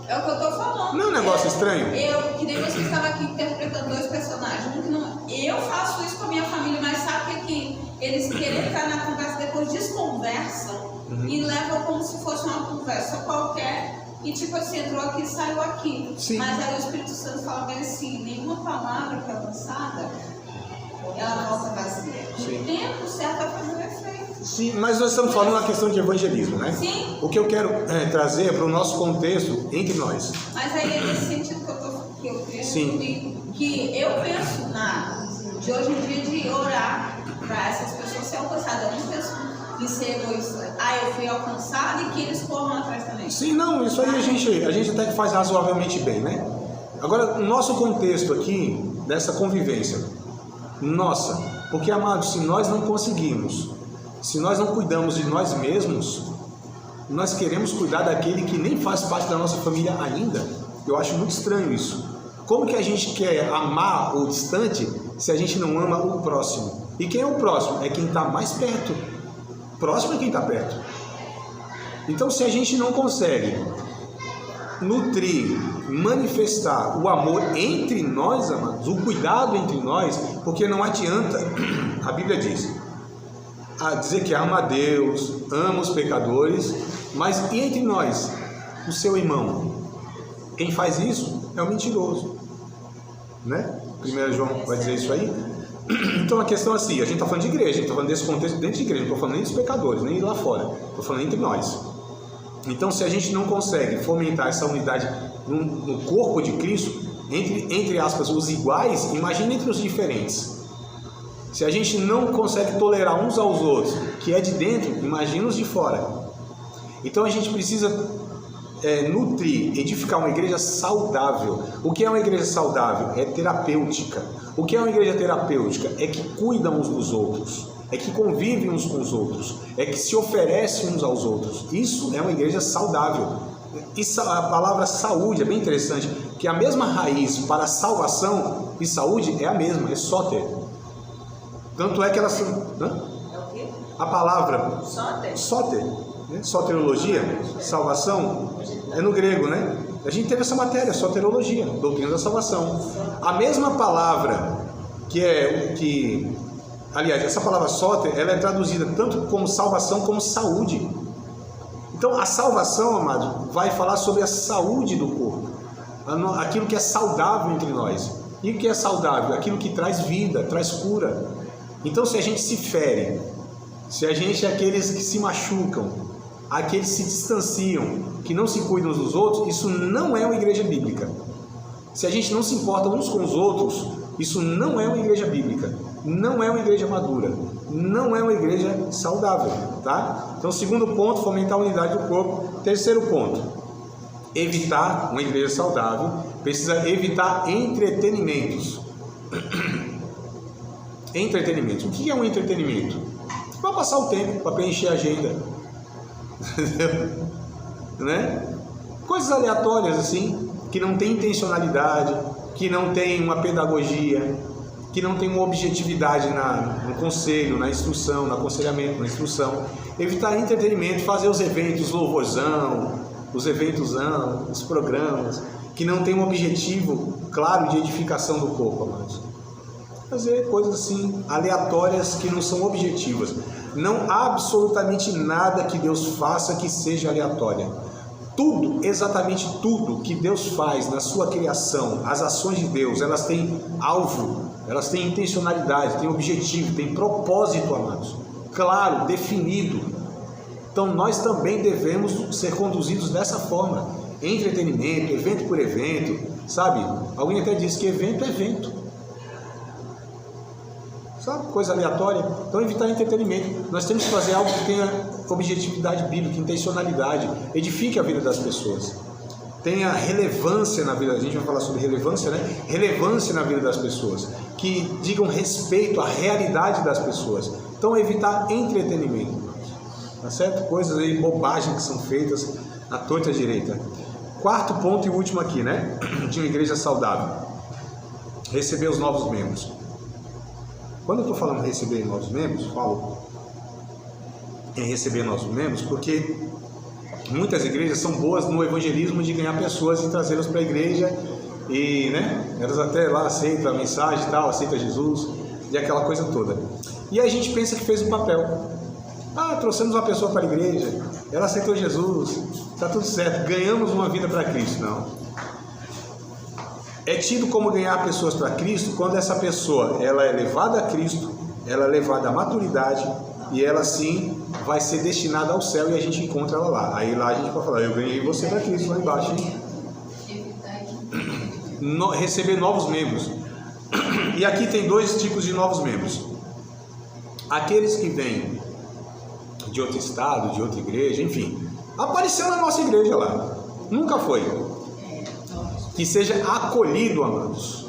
Speaker 4: É o que eu estou falando.
Speaker 2: Não é um negócio estranho?
Speaker 4: Que nem você estava aqui interpretando dois personagens. Eu faço isso com a minha família, mas sabe que eles querem ficar na conversa, depois desconversam e levam como se fosse uma conversa qualquer. E tipo assim, entrou aqui e saiu aqui.
Speaker 2: Sim.
Speaker 4: Mas aí o Espírito Santo fala bem assim, nenhuma palavra que é lançada, ela volta vazia. O tempo certo vai fazer o efeito.
Speaker 2: Sim, mas nós estamos falando uma questão de evangelismo, né?
Speaker 4: Sim.
Speaker 2: O que eu quero trazer para o nosso contexto entre nós.
Speaker 4: Mas aí é nesse sentido que eu penso, que eu penso de hoje em dia de orar para essas pessoas serem alcançadas. Eu não penso em ser egoísta. Eu fui alcançado e que eles corram atrás também.
Speaker 2: Sim, não, isso aí a gente até que faz razoavelmente bem, né? Agora, o nosso contexto aqui, dessa convivência, nossa, porque, amados, se nós não conseguimos, se nós não cuidamos de nós mesmos, nós queremos cuidar daquele que nem faz parte da nossa família ainda. Eu acho muito estranho isso. Como que a gente quer amar o distante se a gente não ama o próximo? E quem é o próximo? É quem está mais perto. Próximo é quem está perto. Então, se a gente não consegue nutrir, manifestar o amor entre nós, amados, o cuidado entre nós, porque não adianta, a Bíblia diz, dizer que ama a Deus, ama os pecadores, mas e entre nós, o seu irmão? Quem faz isso é o mentiroso, né? 1 João vai dizer isso aí. Então a questão é assim, a gente está falando de igreja, a gente está falando desse contexto dentro de igreja, não estou falando nem dos pecadores, nem lá fora, estou falando entre nós. Então, se a gente não consegue fomentar essa unidade no corpo de Cristo, entre aspas, os iguais, imagine entre os diferentes. Se a gente não consegue tolerar uns aos outros, que é de dentro, imagina os de fora. Então a gente precisa nutrir, edificar uma igreja saudável. O que é uma igreja saudável? É terapêutica. O que é uma igreja terapêutica? É que cuida uns dos outros, é que convive uns com os outros, é que se oferece uns aos outros. Isso é uma igreja saudável. E a palavra saúde é bem interessante, que a mesma raiz para salvação e saúde é a mesma, é soter. Tanto é que elas são...
Speaker 3: É o quê?
Speaker 2: A palavra
Speaker 3: Soter.
Speaker 2: soter, né? Soteriologia, salvação, é no grego, né? A gente teve essa matéria, soteriologia, doutrina da salvação. A mesma palavra aliás, essa palavra soter, ela é traduzida tanto como salvação como saúde. Então, a salvação, amado, vai falar sobre a saúde do corpo, aquilo que é saudável entre nós. E o que é saudável? Aquilo que traz vida, traz cura. Então, se a gente se fere, se a gente é aqueles que se machucam, aqueles que se distanciam, que não se cuidam uns dos outros, isso não é uma igreja bíblica. Se a gente não se importa uns com os outros, isso não é uma igreja bíblica, não é uma igreja madura, não é uma igreja saudável, tá? Então, segundo ponto, fomentar a unidade do corpo. Terceiro ponto, evitar uma igreja saudável, precisa evitar entretenimentos. Entretenimentos. O que é um entretenimento? Para passar o tempo, para preencher a agenda. Né? Coisas aleatórias assim, que não tem intencionalidade, que não tem uma pedagogia, que não tem uma objetividade no conselho, na instrução, no aconselhamento, na instrução. Evitar entretenimento, fazer os eventos louvorzão, os programas, que não tem um objetivo claro de edificação do corpo, amados. Fazer coisas assim, aleatórias, que não são objetivas. Não há absolutamente nada que Deus faça que seja aleatória. Tudo, exatamente tudo que Deus faz na sua criação, as ações de Deus, elas têm alvo, elas têm intencionalidade, têm objetivo, têm propósito, amados, claro, definido. Então nós também devemos ser conduzidos dessa forma, entretenimento, evento por evento, sabe? Alguém até disse que evento é evento, sabe? Coisa aleatória. Então evitar entretenimento. Nós temos que fazer algo que tenha objetividade bíblica, intencionalidade, edifique a vida das pessoas, tenha relevância na vida. A gente vai falar sobre relevância, né? Relevância na vida das pessoas, que digam respeito à realidade das pessoas. Então evitar entretenimento, tá certo? Coisas aí, bobagens que são feitas à torta e à direita. Quarto ponto e último aqui, né? De uma igreja saudável: receber os novos membros. Quando eu estou falando receber novos membros, falo em receber novos membros porque muitas igrejas são boas no evangelismo de ganhar pessoas e trazê-las para a igreja e, né, elas até lá aceitam a mensagem e tal, aceitam Jesus e aquela coisa toda. E a gente pensa que fez o papel. Trouxemos uma pessoa para a igreja, ela aceitou Jesus, está tudo certo, ganhamos uma vida para Cristo. Não. É tido como ganhar pessoas para Cristo quando essa pessoa ela é levada a Cristo, ela é levada à maturidade e ela sim vai ser destinada ao céu e a gente encontra ela lá. Aí lá a gente vai falar: eu ganhei você para Cristo lá embaixo, hein? Receber novos membros. E aqui tem dois tipos de novos membros: aqueles que vêm de outro estado, de outra igreja, enfim, apareceu na nossa igreja lá, nunca foi. Que seja acolhido, amados,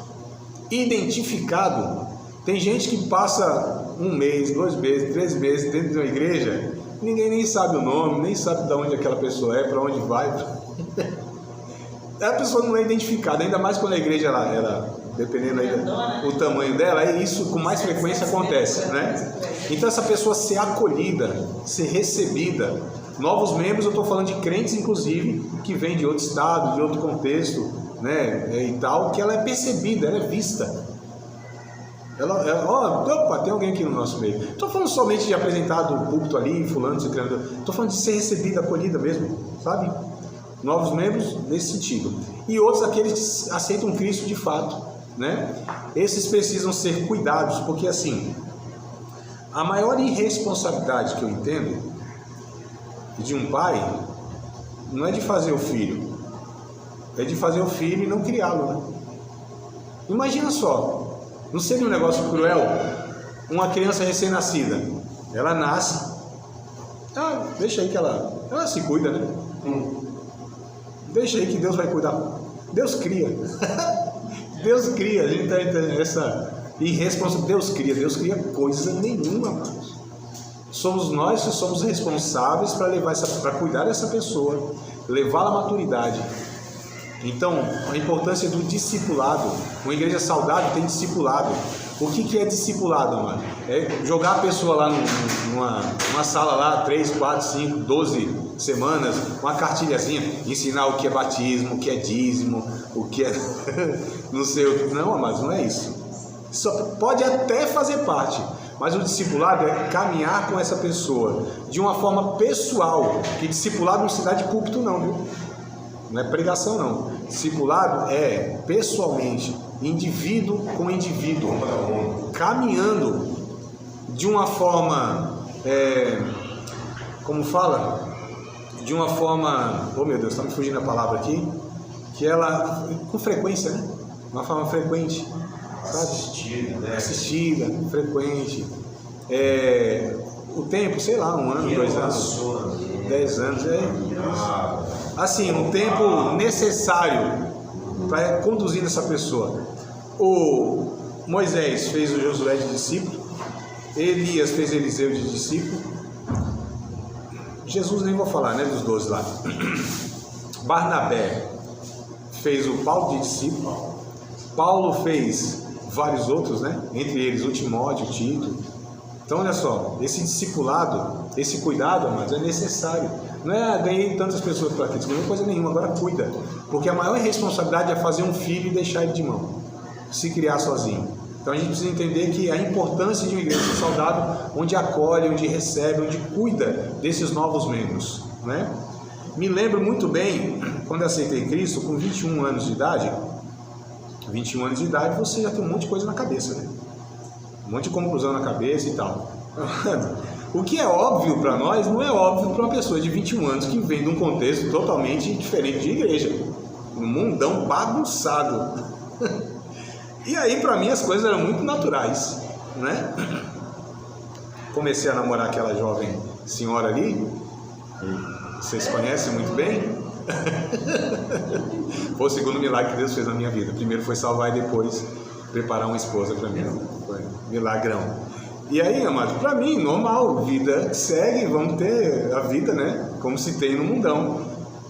Speaker 2: identificado. Tem gente que passa 1 mês, 2 meses, 3 meses dentro de uma igreja, ninguém nem sabe o nome, nem sabe de onde aquela pessoa é, para onde vai. A pessoa não é identificada, ainda mais quando a igreja ela dependendo aí do tamanho dela, isso com mais frequência acontece, né? Então essa pessoa ser acolhida, ser recebida. Novos membros, eu estou falando de crentes inclusive, que vêm de outro estado, de outro contexto, né, e tal, que ela é percebida, ela é vista. Opa, tem alguém aqui no nosso meio. Estou falando somente de apresentar do púlpito ali, fulano, ciclano. Estou falando de ser recebida, acolhida mesmo, sabe? Novos membros nesse sentido. E outros, aqueles que aceitam Cristo de fato, né? Esses precisam ser cuidados, porque assim, a maior irresponsabilidade que eu entendo de um pai não é de fazer o filho, é de fazer o filho e não criá-lo, né? Imagina só, não seria um negócio cruel? Uma criança recém-nascida, ela nasce, deixa aí que ela se cuida, né? Deixa aí que Deus vai cuidar. Deus cria. Deus cria, a gente está entendendo essa irresponsabilidade. Deus cria coisa nenhuma, amados. Somos nós que somos responsáveis para cuidar dessa pessoa, levá-la à maturidade. Então, a importância do discipulado. Uma igreja saudável tem discipulado. O que é discipulado, amado? É jogar a pessoa lá numa sala lá, 3, 4, 5, 12 semanas, uma cartilhazinha, ensinar o que é batismo, o que é dízimo, o que é não sei o que. Não, amados, não é isso. Só pode até fazer parte, mas o discipulado é caminhar com essa pessoa de uma forma pessoal, que discipulado não se dá de púlpito não, viu? Não é pregação não. Discipulado é pessoalmente, indivíduo com indivíduo, caminhando de uma forma, como fala? De uma forma, oh meu Deus, está me fugindo a palavra aqui, que ela, com frequência, né? Uma forma frequente, sabe?
Speaker 5: Assistida, né?
Speaker 2: Assistida, frequente. O tempo, sei lá, 1 ano, 2 anos, 10 anos, assim, um tempo necessário para conduzir essa pessoa. O Moisés fez o Josué de discípulo, Elias fez Eliseu de discípulo, Jesus nem vou falar, né, dos 12 lá. Barnabé fez o Paulo de discípulo, Paulo fez vários outros, né, entre eles o Timóteo, o Tito. Então olha só, esse discipulado, esse cuidado, amados, é necessário. Não é ganhei tantas pessoas para aqui, não é coisa nenhuma, agora cuida. Porque a maior responsabilidade é fazer um filho e deixar ele de mão, se criar sozinho. Então a gente precisa entender que a importância de uma igreja saudável, onde acolhe, onde recebe, onde cuida desses novos membros, né? Me lembro muito bem, quando eu aceitei Cristo, com 21 anos de idade, você já tem um monte de coisa na cabeça, né? Um monte de conclusão na cabeça e tal. O que é óbvio para nós, não é óbvio para uma pessoa de 21 anos que vem de um contexto totalmente diferente de igreja. Um mundão bagunçado. E aí, para mim, as coisas eram muito naturais, né? Comecei a namorar aquela jovem senhora ali, vocês conhecem muito bem. Foi o segundo milagre que Deus fez na minha vida. Primeiro foi salvar e depois preparar uma esposa para mim. Foi milagrão. E aí, amado, para mim, normal, vida segue, vamos ter a vida, né? Como se tem no mundão.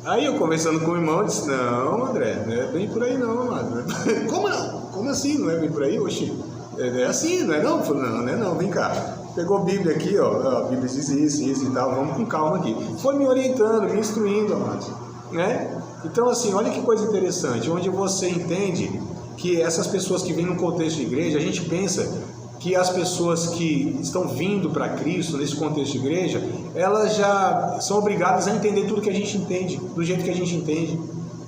Speaker 2: Aí eu conversando com o irmão, eu disse, não, André, não é bem por aí não, amado. Como não? Como assim? Não é bem por aí? Oxi, é assim, não é não? Eu falei, não é não, vem cá. Pegou a Bíblia aqui, ó, a Bíblia diz isso e tal, vamos com calma aqui. Foi me orientando, me instruindo, amado, né? Então, assim, olha que coisa interessante, onde você entende que essas pessoas que vêm no contexto de igreja, a gente pensa que as pessoas que estão vindo para Cristo nesse contexto de igreja, elas já são obrigadas a entender tudo que a gente entende, do jeito que a gente entende.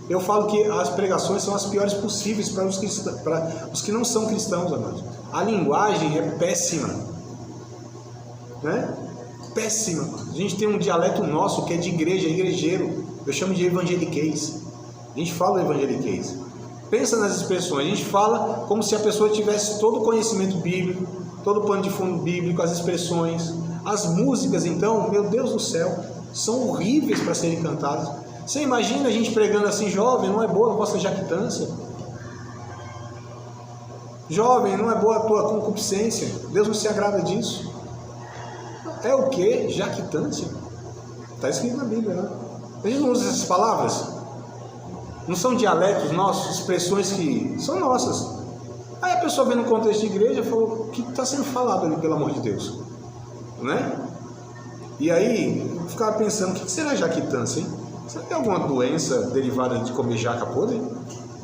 Speaker 2: Eu falo que as pregações são as piores possíveis para os que não são cristãos, amados. A linguagem é péssima, né? Péssima. A gente tem um dialeto nosso que é de igreja, igrejeiro. Eu chamo de evangeliquez. A gente fala evangeliquez. Pensa nas expressões, a gente fala como se a pessoa tivesse todo o conhecimento bíblico, todo o pano de fundo bíblico, as expressões. As músicas, então, meu Deus do céu, são horríveis para serem cantadas. Você imagina a gente pregando assim, jovem, não é boa a vossa jactância? Jovem, não é boa a tua concupiscência? Deus não se agrada disso. É o que? Jactância. Está escrito na Bíblia, né? A gente não usa essas palavras? Não são dialetos nossos, expressões que são nossas. Aí a pessoa vem no contexto de igreja e falou, o que está sendo falado ali, pelo amor de Deus? Né? E aí, eu ficava pensando, o que será jactância, hein? Será que tem alguma doença derivada de comer jaca podre?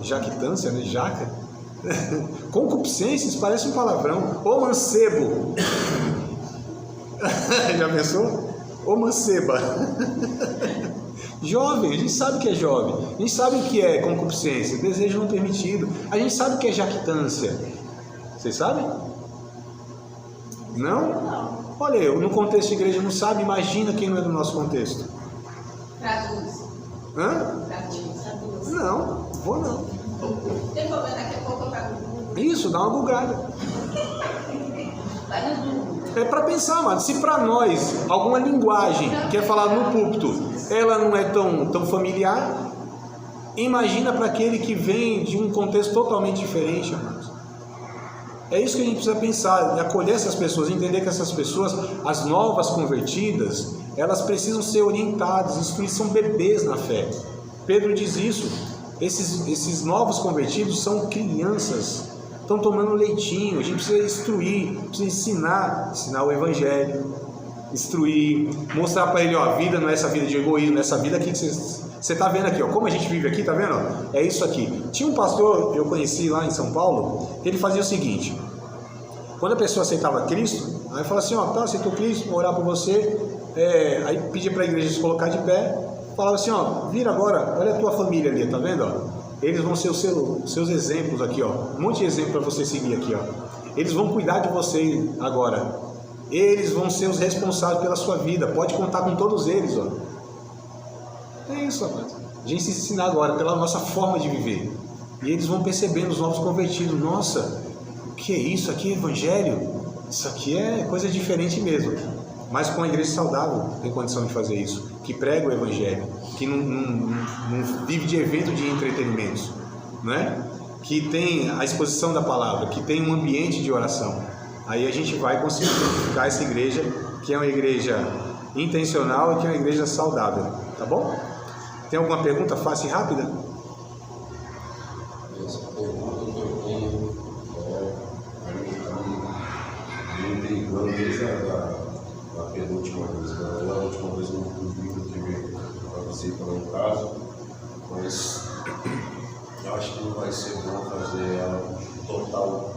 Speaker 2: Jactância, né? Jaca. Concupiscências, parece um palavrão. Ô mancebo. Já pensou? Ô manceba. Jovem, a gente sabe que é jovem, a gente sabe o que é concupiscência, desejo não permitido, a gente sabe o que é jactância. Vocês sabem? Não? Olha, eu no contexto de igreja não sabe, imagina quem não é do nosso contexto.
Speaker 4: Traduz.
Speaker 2: Hã?
Speaker 4: Traduz.
Speaker 2: Não, vou não.
Speaker 4: Tem problema, daqui a pouco eu pego o Google.
Speaker 2: Isso, dá uma bugada.
Speaker 4: Vai no Google.
Speaker 2: É para pensar, mano, se para nós alguma linguagem que é falada no púlpito, ela não é tão familiar, imagina para aquele que vem de um contexto totalmente diferente, amados. É isso que a gente precisa pensar, acolher essas pessoas, entender que essas pessoas, as novas convertidas, elas precisam ser orientadas, instruídas, são bebês na fé. Pedro diz isso, esses novos convertidos são crianças estão tomando leitinho. A gente precisa instruir, precisa ensinar o evangelho, instruir, mostrar para ele, ó, a vida não é essa vida de egoísmo, é essa vida aqui que você está vendo aqui, ó, como a gente vive aqui, tá vendo? Ó? É isso aqui. Tinha um pastor, eu conheci lá em São Paulo, ele fazia o seguinte: quando a pessoa aceitava Cristo, aí fala assim, ó, tá, aceitou Cristo, vou orar por você, aí pedia para a igreja se colocar de pé, falava assim, ó, vira agora, olha a tua família ali, tá vendo? Ó? Eles vão ser os seus exemplos aqui, ó, um monte de exemplo para você seguir aqui, ó. Eles vão cuidar de você agora, eles vão ser os responsáveis pela sua vida, pode contar com todos eles, ó. É isso, rapaz. A gente se ensinar agora pela nossa forma de viver, e eles vão percebendo, os novos convertidos, nossa, o que é isso aqui, evangelho? Isso aqui é coisa diferente mesmo. Mas com a igreja saudável tem condição de fazer isso, que prega o evangelho, que não vive de evento de entretenimentos, né? Que tem a exposição da palavra, que tem um ambiente de oração. Aí a gente vai conseguir identificar essa igreja, que é uma igreja intencional e que é uma igreja saudável, tá bom? Tem alguma pergunta fácil e rápida?
Speaker 5: Essa pergunta que eu tenho me intrigando desde a penúltima vez. Na última vez eu não vi, eu tive uma visita lá em casa, mas eu acho que não vai ser bom fazer ela total.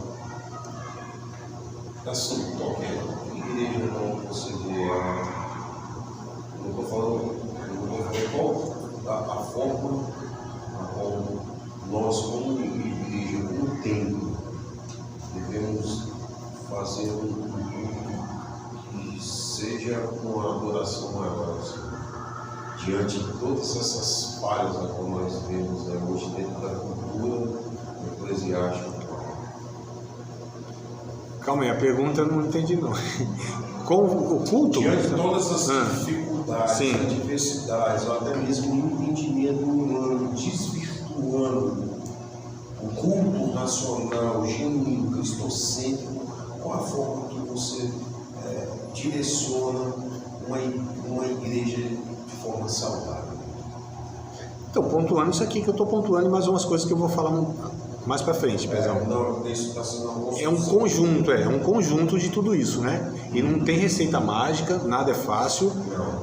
Speaker 5: Assim, qualquer igreja não você vê ela. Não estou falando qual a forma a qual nós, como igreja, como templo, devemos fazer um culto que seja uma adoração maior, assim, diante de todas essas falhas a qual nós vemos hoje dentro da cultura eclesiástica.
Speaker 2: Calma aí, a pergunta eu não entendi não. Com o culto?
Speaker 5: Diante de todas as dificuldades,
Speaker 2: sim,
Speaker 5: adversidades, ou até mesmo o entendimento humano, desvirtuando o culto nacional, genuíno, cristocêntrico, qual a forma que você direciona uma igreja de forma saudável?
Speaker 2: Então, pontuando isso aqui que eu estou pontuando e mais umas coisas que eu vou falar mais para frente, Pezão. É um conjunto de tudo isso, né? E não tem receita mágica, nada é fácil.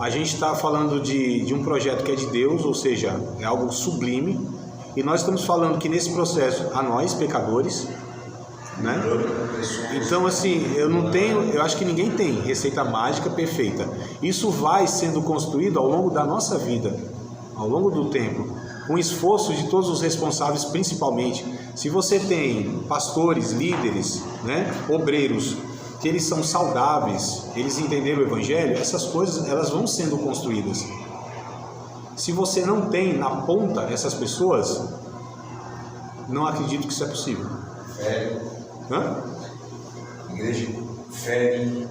Speaker 2: A gente está falando de um projeto que é de Deus, ou seja, é algo sublime. E nós estamos falando que nesse processo, a nós, pecadores, né? Então, assim, eu acho que ninguém tem receita mágica perfeita. Isso vai sendo construído ao longo da nossa vida, ao longo do tempo, com esforço de todos os responsáveis, principalmente. Se você tem pastores, líderes, né, obreiros, que eles são saudáveis, eles entenderam o evangelho, essas coisas elas vão sendo construídas. Se você não tem na ponta essas pessoas, não acredito que isso é possível.
Speaker 5: Igreja fere,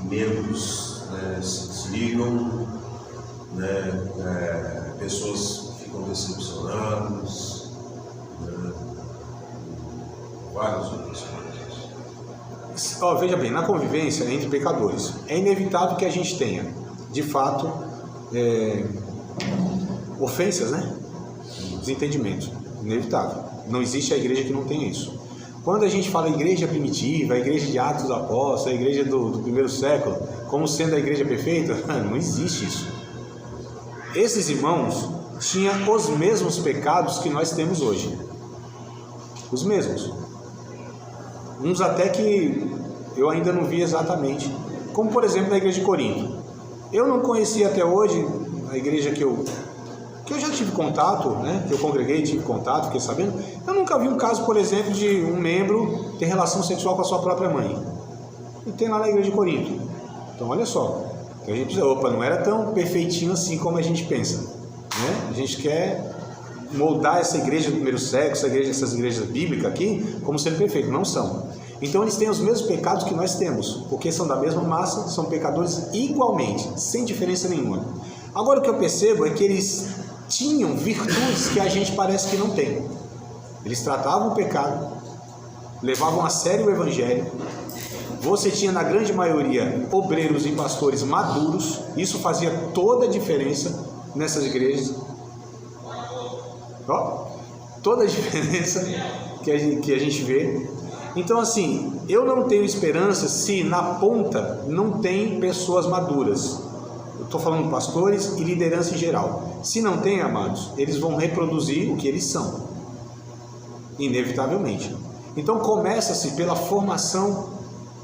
Speaker 5: membros, né, se desligam, né, pessoas ficam decepcionadas, né, várias outras coisas.
Speaker 2: Veja bem, na convivência entre pecadores, é inevitável que a gente tenha, de fato, ofensas, né? Desentendimentos, inevitável. Não existe a igreja que não tenha isso. Quando a gente fala igreja primitiva, a igreja de Atos dos Apóstolos, a igreja do primeiro século, como sendo a igreja perfeita, não existe isso. Esses irmãos tinham os mesmos pecados que nós temos hoje. Os mesmos. Uns até que eu ainda não vi exatamente. Como, por exemplo, na igreja de Corinto. Eu não conhecia até hoje a igreja que eu já tive contato, né? Que eu congreguei, tive contato, fiquei sabendo. Eu nunca vi um caso, por exemplo, de um membro ter relação sexual com a sua própria mãe. E tem lá na igreja de Corinto. Então, olha só. A gente precisa, não era tão perfeitinho assim como a gente pensa, né? A gente quer moldar essa igreja do primeiro século, essas igrejas bíblicas aqui, como sendo perfeito. Não são. Então eles têm os mesmos pecados que nós temos, porque são da mesma massa, são pecadores igualmente, sem diferença nenhuma. Agora o que eu percebo é que eles tinham virtudes que a gente parece que não tem. Eles tratavam o pecado, levavam a sério o evangelho. Você tinha na grande maioria obreiros e pastores maduros, isso fazia toda a diferença nessas igrejas. Toda a diferença que a gente vê. Então, assim, eu não tenho esperança se na ponta não tem pessoas maduras. Eu estou falando pastores e liderança em geral. Se não tem, amados, eles vão reproduzir o que eles são, inevitavelmente. Então começa-se pela formação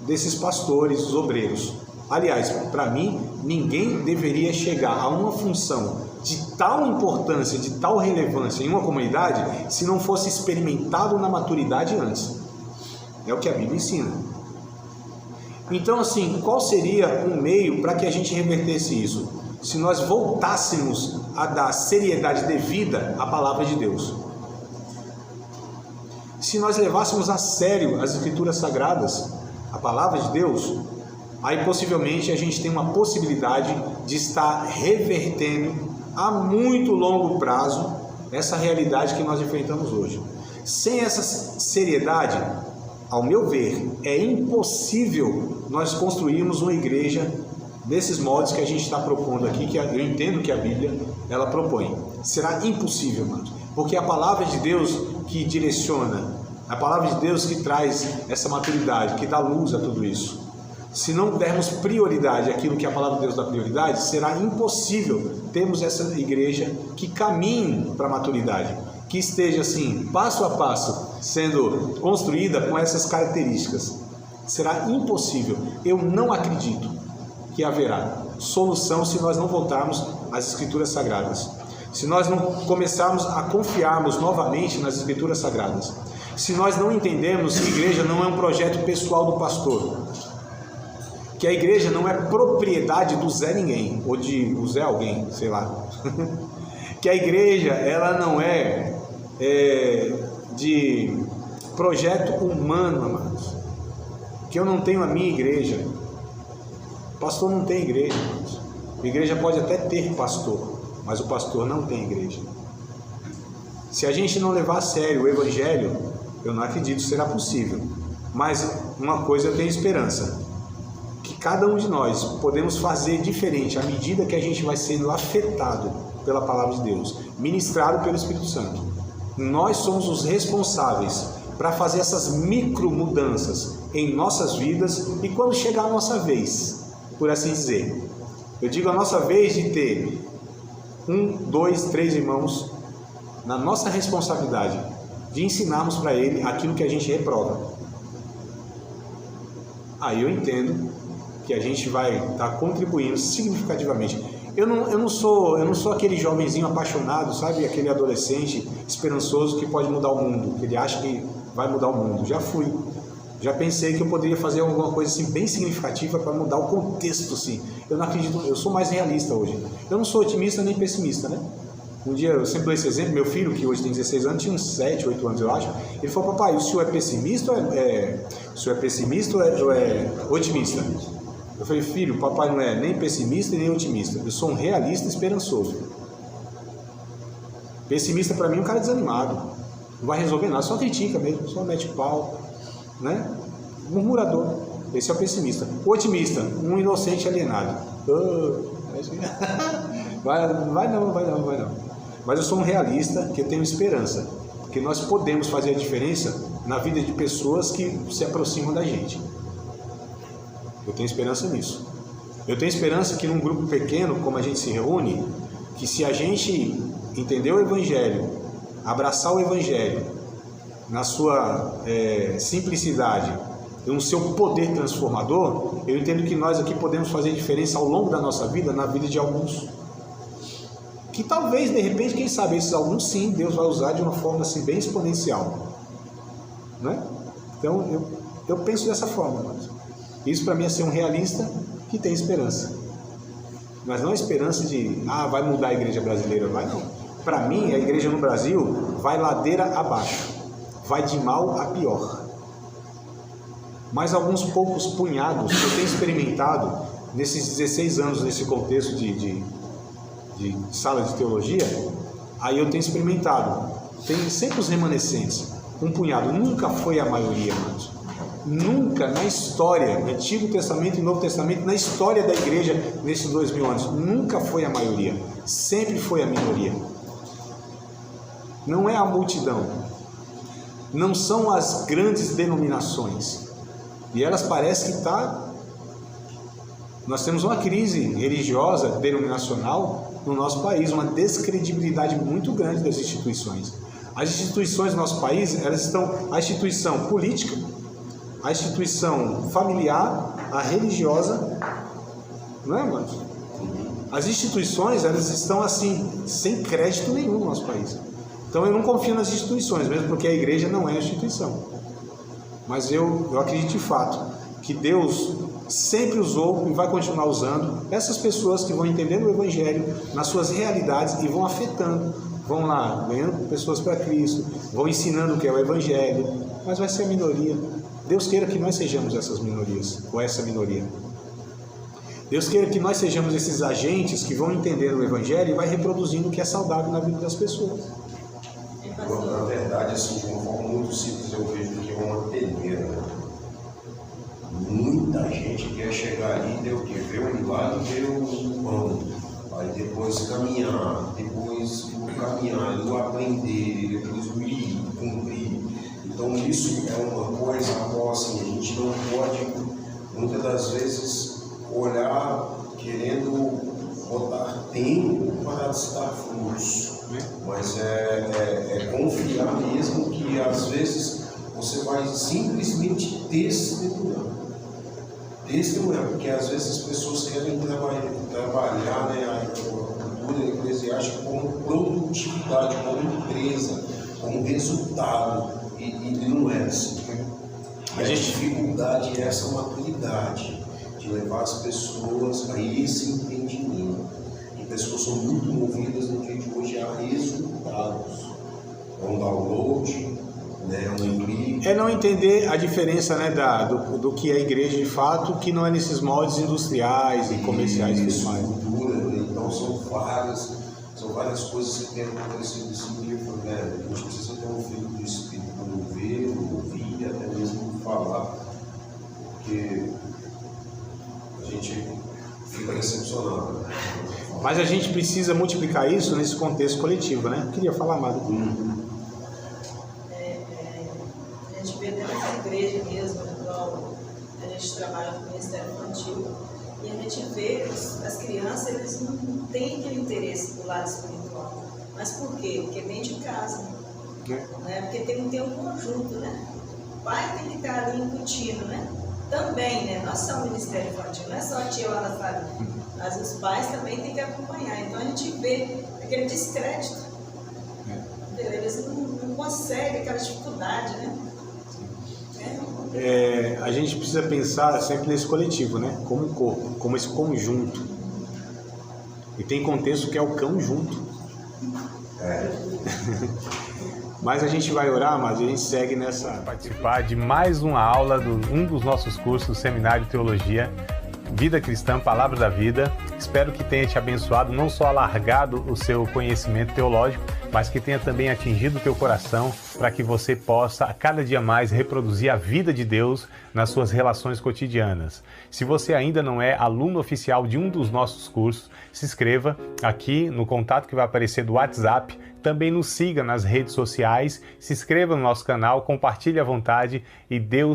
Speaker 2: desses pastores, os obreiros. Aliás, para mim, ninguém deveria chegar a uma função de tal importância, de tal relevância em uma comunidade, se não fosse experimentado na maturidade antes. É o que a Bíblia ensina. Então, assim, qual seria um meio para que a gente revertesse isso? Se nós voltássemos a dar seriedade devida à palavra de Deus. Se nós levássemos a sério as Escrituras Sagradas, a palavra de Deus, aí possivelmente a gente tem uma possibilidade de estar revertendo a muito longo prazo essa realidade que nós enfrentamos hoje. Sem essa seriedade, ao meu ver, é impossível nós construirmos uma igreja desses moldes que a gente está propondo aqui, que eu entendo que a Bíblia ela propõe. Será impossível, irmãos, porque a palavra de Deus que direciona, a palavra de Deus que traz essa maturidade, que dá luz a tudo isso. Se não dermos prioridade àquilo que a palavra de Deus dá prioridade, será impossível termos essa igreja que caminhe para a maturidade, que esteja assim, passo a passo, sendo construída com essas características. Será impossível. Eu não acredito que haverá solução se nós não voltarmos às Escrituras Sagradas. Se nós não começarmos a confiarmos novamente nas Escrituras Sagradas. Se nós não entendermos que a igreja não é um projeto pessoal do pastor, que a igreja não é propriedade do Zé Ninguém, ou de o Zé Alguém, sei lá. Que a igreja ela não é de projeto humano, amados. Que eu não tenho a minha igreja. Pastor não tem igreja, amados. A igreja pode até ter pastor, mas o pastor não tem igreja. Se a gente não levar a sério o evangelho, eu não acredito que será possível. Mas uma coisa eu tenho esperança, que cada um de nós podemos fazer diferente à medida que a gente vai sendo afetado pela palavra de Deus, ministrado pelo Espírito Santo. Nós somos os responsáveis para fazer essas micro mudanças em nossas vidas, e quando chegar a nossa vez, por assim dizer, eu digo a nossa vez de ter 1, 2, 3 irmãos na nossa responsabilidade de ensinarmos para ele aquilo que a gente reprova. Aí eu entendo que a gente vai estar contribuindo significativamente. Eu não sou aquele jovenzinho apaixonado, sabe? Aquele adolescente esperançoso que pode mudar o mundo, que ele acha que vai mudar o mundo. Já fui. Já pensei que eu poderia fazer alguma coisa assim bem significativa para mudar o contexto, sim. Eu não acredito, eu sou mais realista hoje. Eu não sou otimista nem pessimista, né? Um dia, eu sempre dou esse exemplo, meu filho, que hoje tem 16 anos, tinha uns 7, 8 anos, eu acho. Ele falou: papai, o senhor é pessimista ou é otimista? Eu falei: filho, papai não é nem pessimista e nem otimista. Eu sou um realista esperançoso. Pessimista para mim é um cara desanimado. Não vai resolver nada, só critica mesmo, só mete pau, né? Murmurador. Esse é o pessimista. O otimista, um inocente alienado. Vai não. Mas eu sou um realista que tenho esperança, que nós podemos fazer a diferença na vida de pessoas que se aproximam da gente. Eu tenho esperança nisso. Eu tenho esperança que num grupo pequeno, como a gente se reúne, que se a gente entender o Evangelho, abraçar o Evangelho na sua simplicidade, no seu poder transformador, eu entendo que nós aqui podemos fazer diferença ao longo da nossa vida, na vida de alguns. Que talvez, de repente, quem sabe, esses alguns sim, Deus vai usar de uma forma assim, bem exponencial. Né? Então, eu penso dessa forma. Mas isso para mim é ser um realista que tem esperança. Mas não a esperança de, vai mudar a igreja brasileira. Vai não. Para mim, a igreja no Brasil vai ladeira abaixo. Vai de mal a pior. Mas alguns poucos punhados que eu tenho experimentado nesses 16 anos, nesse contexto de sala de teologia, aí eu tenho experimentado. Tem sempre os remanescentes, um punhado, nunca foi a maioria, irmãos. Nunca na história, Antigo Testamento e Novo Testamento, na história da igreja nesses 2000 anos, nunca foi a maioria, sempre foi a minoria. Não é a multidão. não são as grandes denominações. E elas parecem que nós temos uma crise religiosa, denominacional no nosso país, uma descredibilidade muito grande das instituições. As instituições do nosso país, elas estão, a instituição política, a instituição familiar, a religiosa, não é, mano? As instituições, elas estão assim, sem crédito nenhum no nosso país. Então eu não confio nas instituições, mesmo porque a igreja não é instituição. Mas eu acredito de fato que Deus sempre usou e vai continuar usando essas pessoas que vão entendendo o Evangelho nas suas realidades e vão afetando, vão lá ganhando pessoas para Cristo, vão ensinando o que é o Evangelho, mas vai ser a minoria. Deus queira que nós sejamos essas minorias, ou essa minoria. Deus queira que nós sejamos esses agentes que vão entender o Evangelho e vai reproduzindo o que é saudável na vida das pessoas.
Speaker 5: Na verdade, assim, de uma forma muito simples, eu vejo que é uma peneira. Muita gente quer chegar ali, ver o milagre, ver o pão. Aí depois caminhar, o aprender, depois o ir, cumprir. Então isso é uma coisa a qual assim, a gente não pode, muitas das vezes, olhar querendo botar tempo para dar frutos, mas é confiar mesmo que às vezes você vai simplesmente testemunhar, porque às vezes as pessoas querem trabalhar, né, a cultura eclesiástica como produtividade, como empresa, como resultado, e não é assim. A dificuldade é essa maturidade de levar as pessoas a esse entendimento. E pessoas são muito movidas no dia de hoje a resultados. É um download, né, um clique.
Speaker 2: É não entender a diferença, né, do que é a igreja de fato, que não é nesses moldes industriais e comerciais que eles fazem.
Speaker 5: Então são várias coisas que têm acontecido nesse nível, né? A gente precisa ter um filho do Espírito para ver, ouvir e até mesmo falar, porque a gente fica decepcionado.
Speaker 2: Mas a gente precisa multiplicar isso nesse contexto coletivo, né? Eu queria falar, Amado.
Speaker 3: A gente vê dentro da igreja mesmo, igual a gente trabalha com o Ministério Infantil, e a gente vê que as crianças, eles não têm aquele interesse do lado espiritual. Mas por quê? Porque vem de casa. Né? Porque tem que ter um conjunto, né? O pai tem que estar ali incutindo, né? Também, né? Nós somos Ministério Infantil, não é só a tia lá na família. Mas os pais também têm que acompanhar. Então a gente vê aquele descrédito. Eles não conseguem, aquela dificuldade, né?
Speaker 2: A gente precisa pensar sempre nesse coletivo, né? Como um corpo, como esse conjunto. E tem contexto que é o cão junto. Mas a gente vai orar, mas a gente segue nessa...
Speaker 1: Participar de mais uma aula de um dos nossos cursos, Seminário de Teologia, Vida Cristã, Palavra da Vida. Espero que tenha te abençoado, não só alargado o seu conhecimento teológico, mas que tenha também atingido o teu coração para que você possa, a cada dia mais, reproduzir a vida de Deus nas suas relações cotidianas. Se você ainda não é aluno oficial de um dos nossos cursos, se inscreva aqui no contato que vai aparecer do WhatsApp. Também nos siga nas redes sociais, se inscreva no nosso canal, compartilhe à vontade e Deus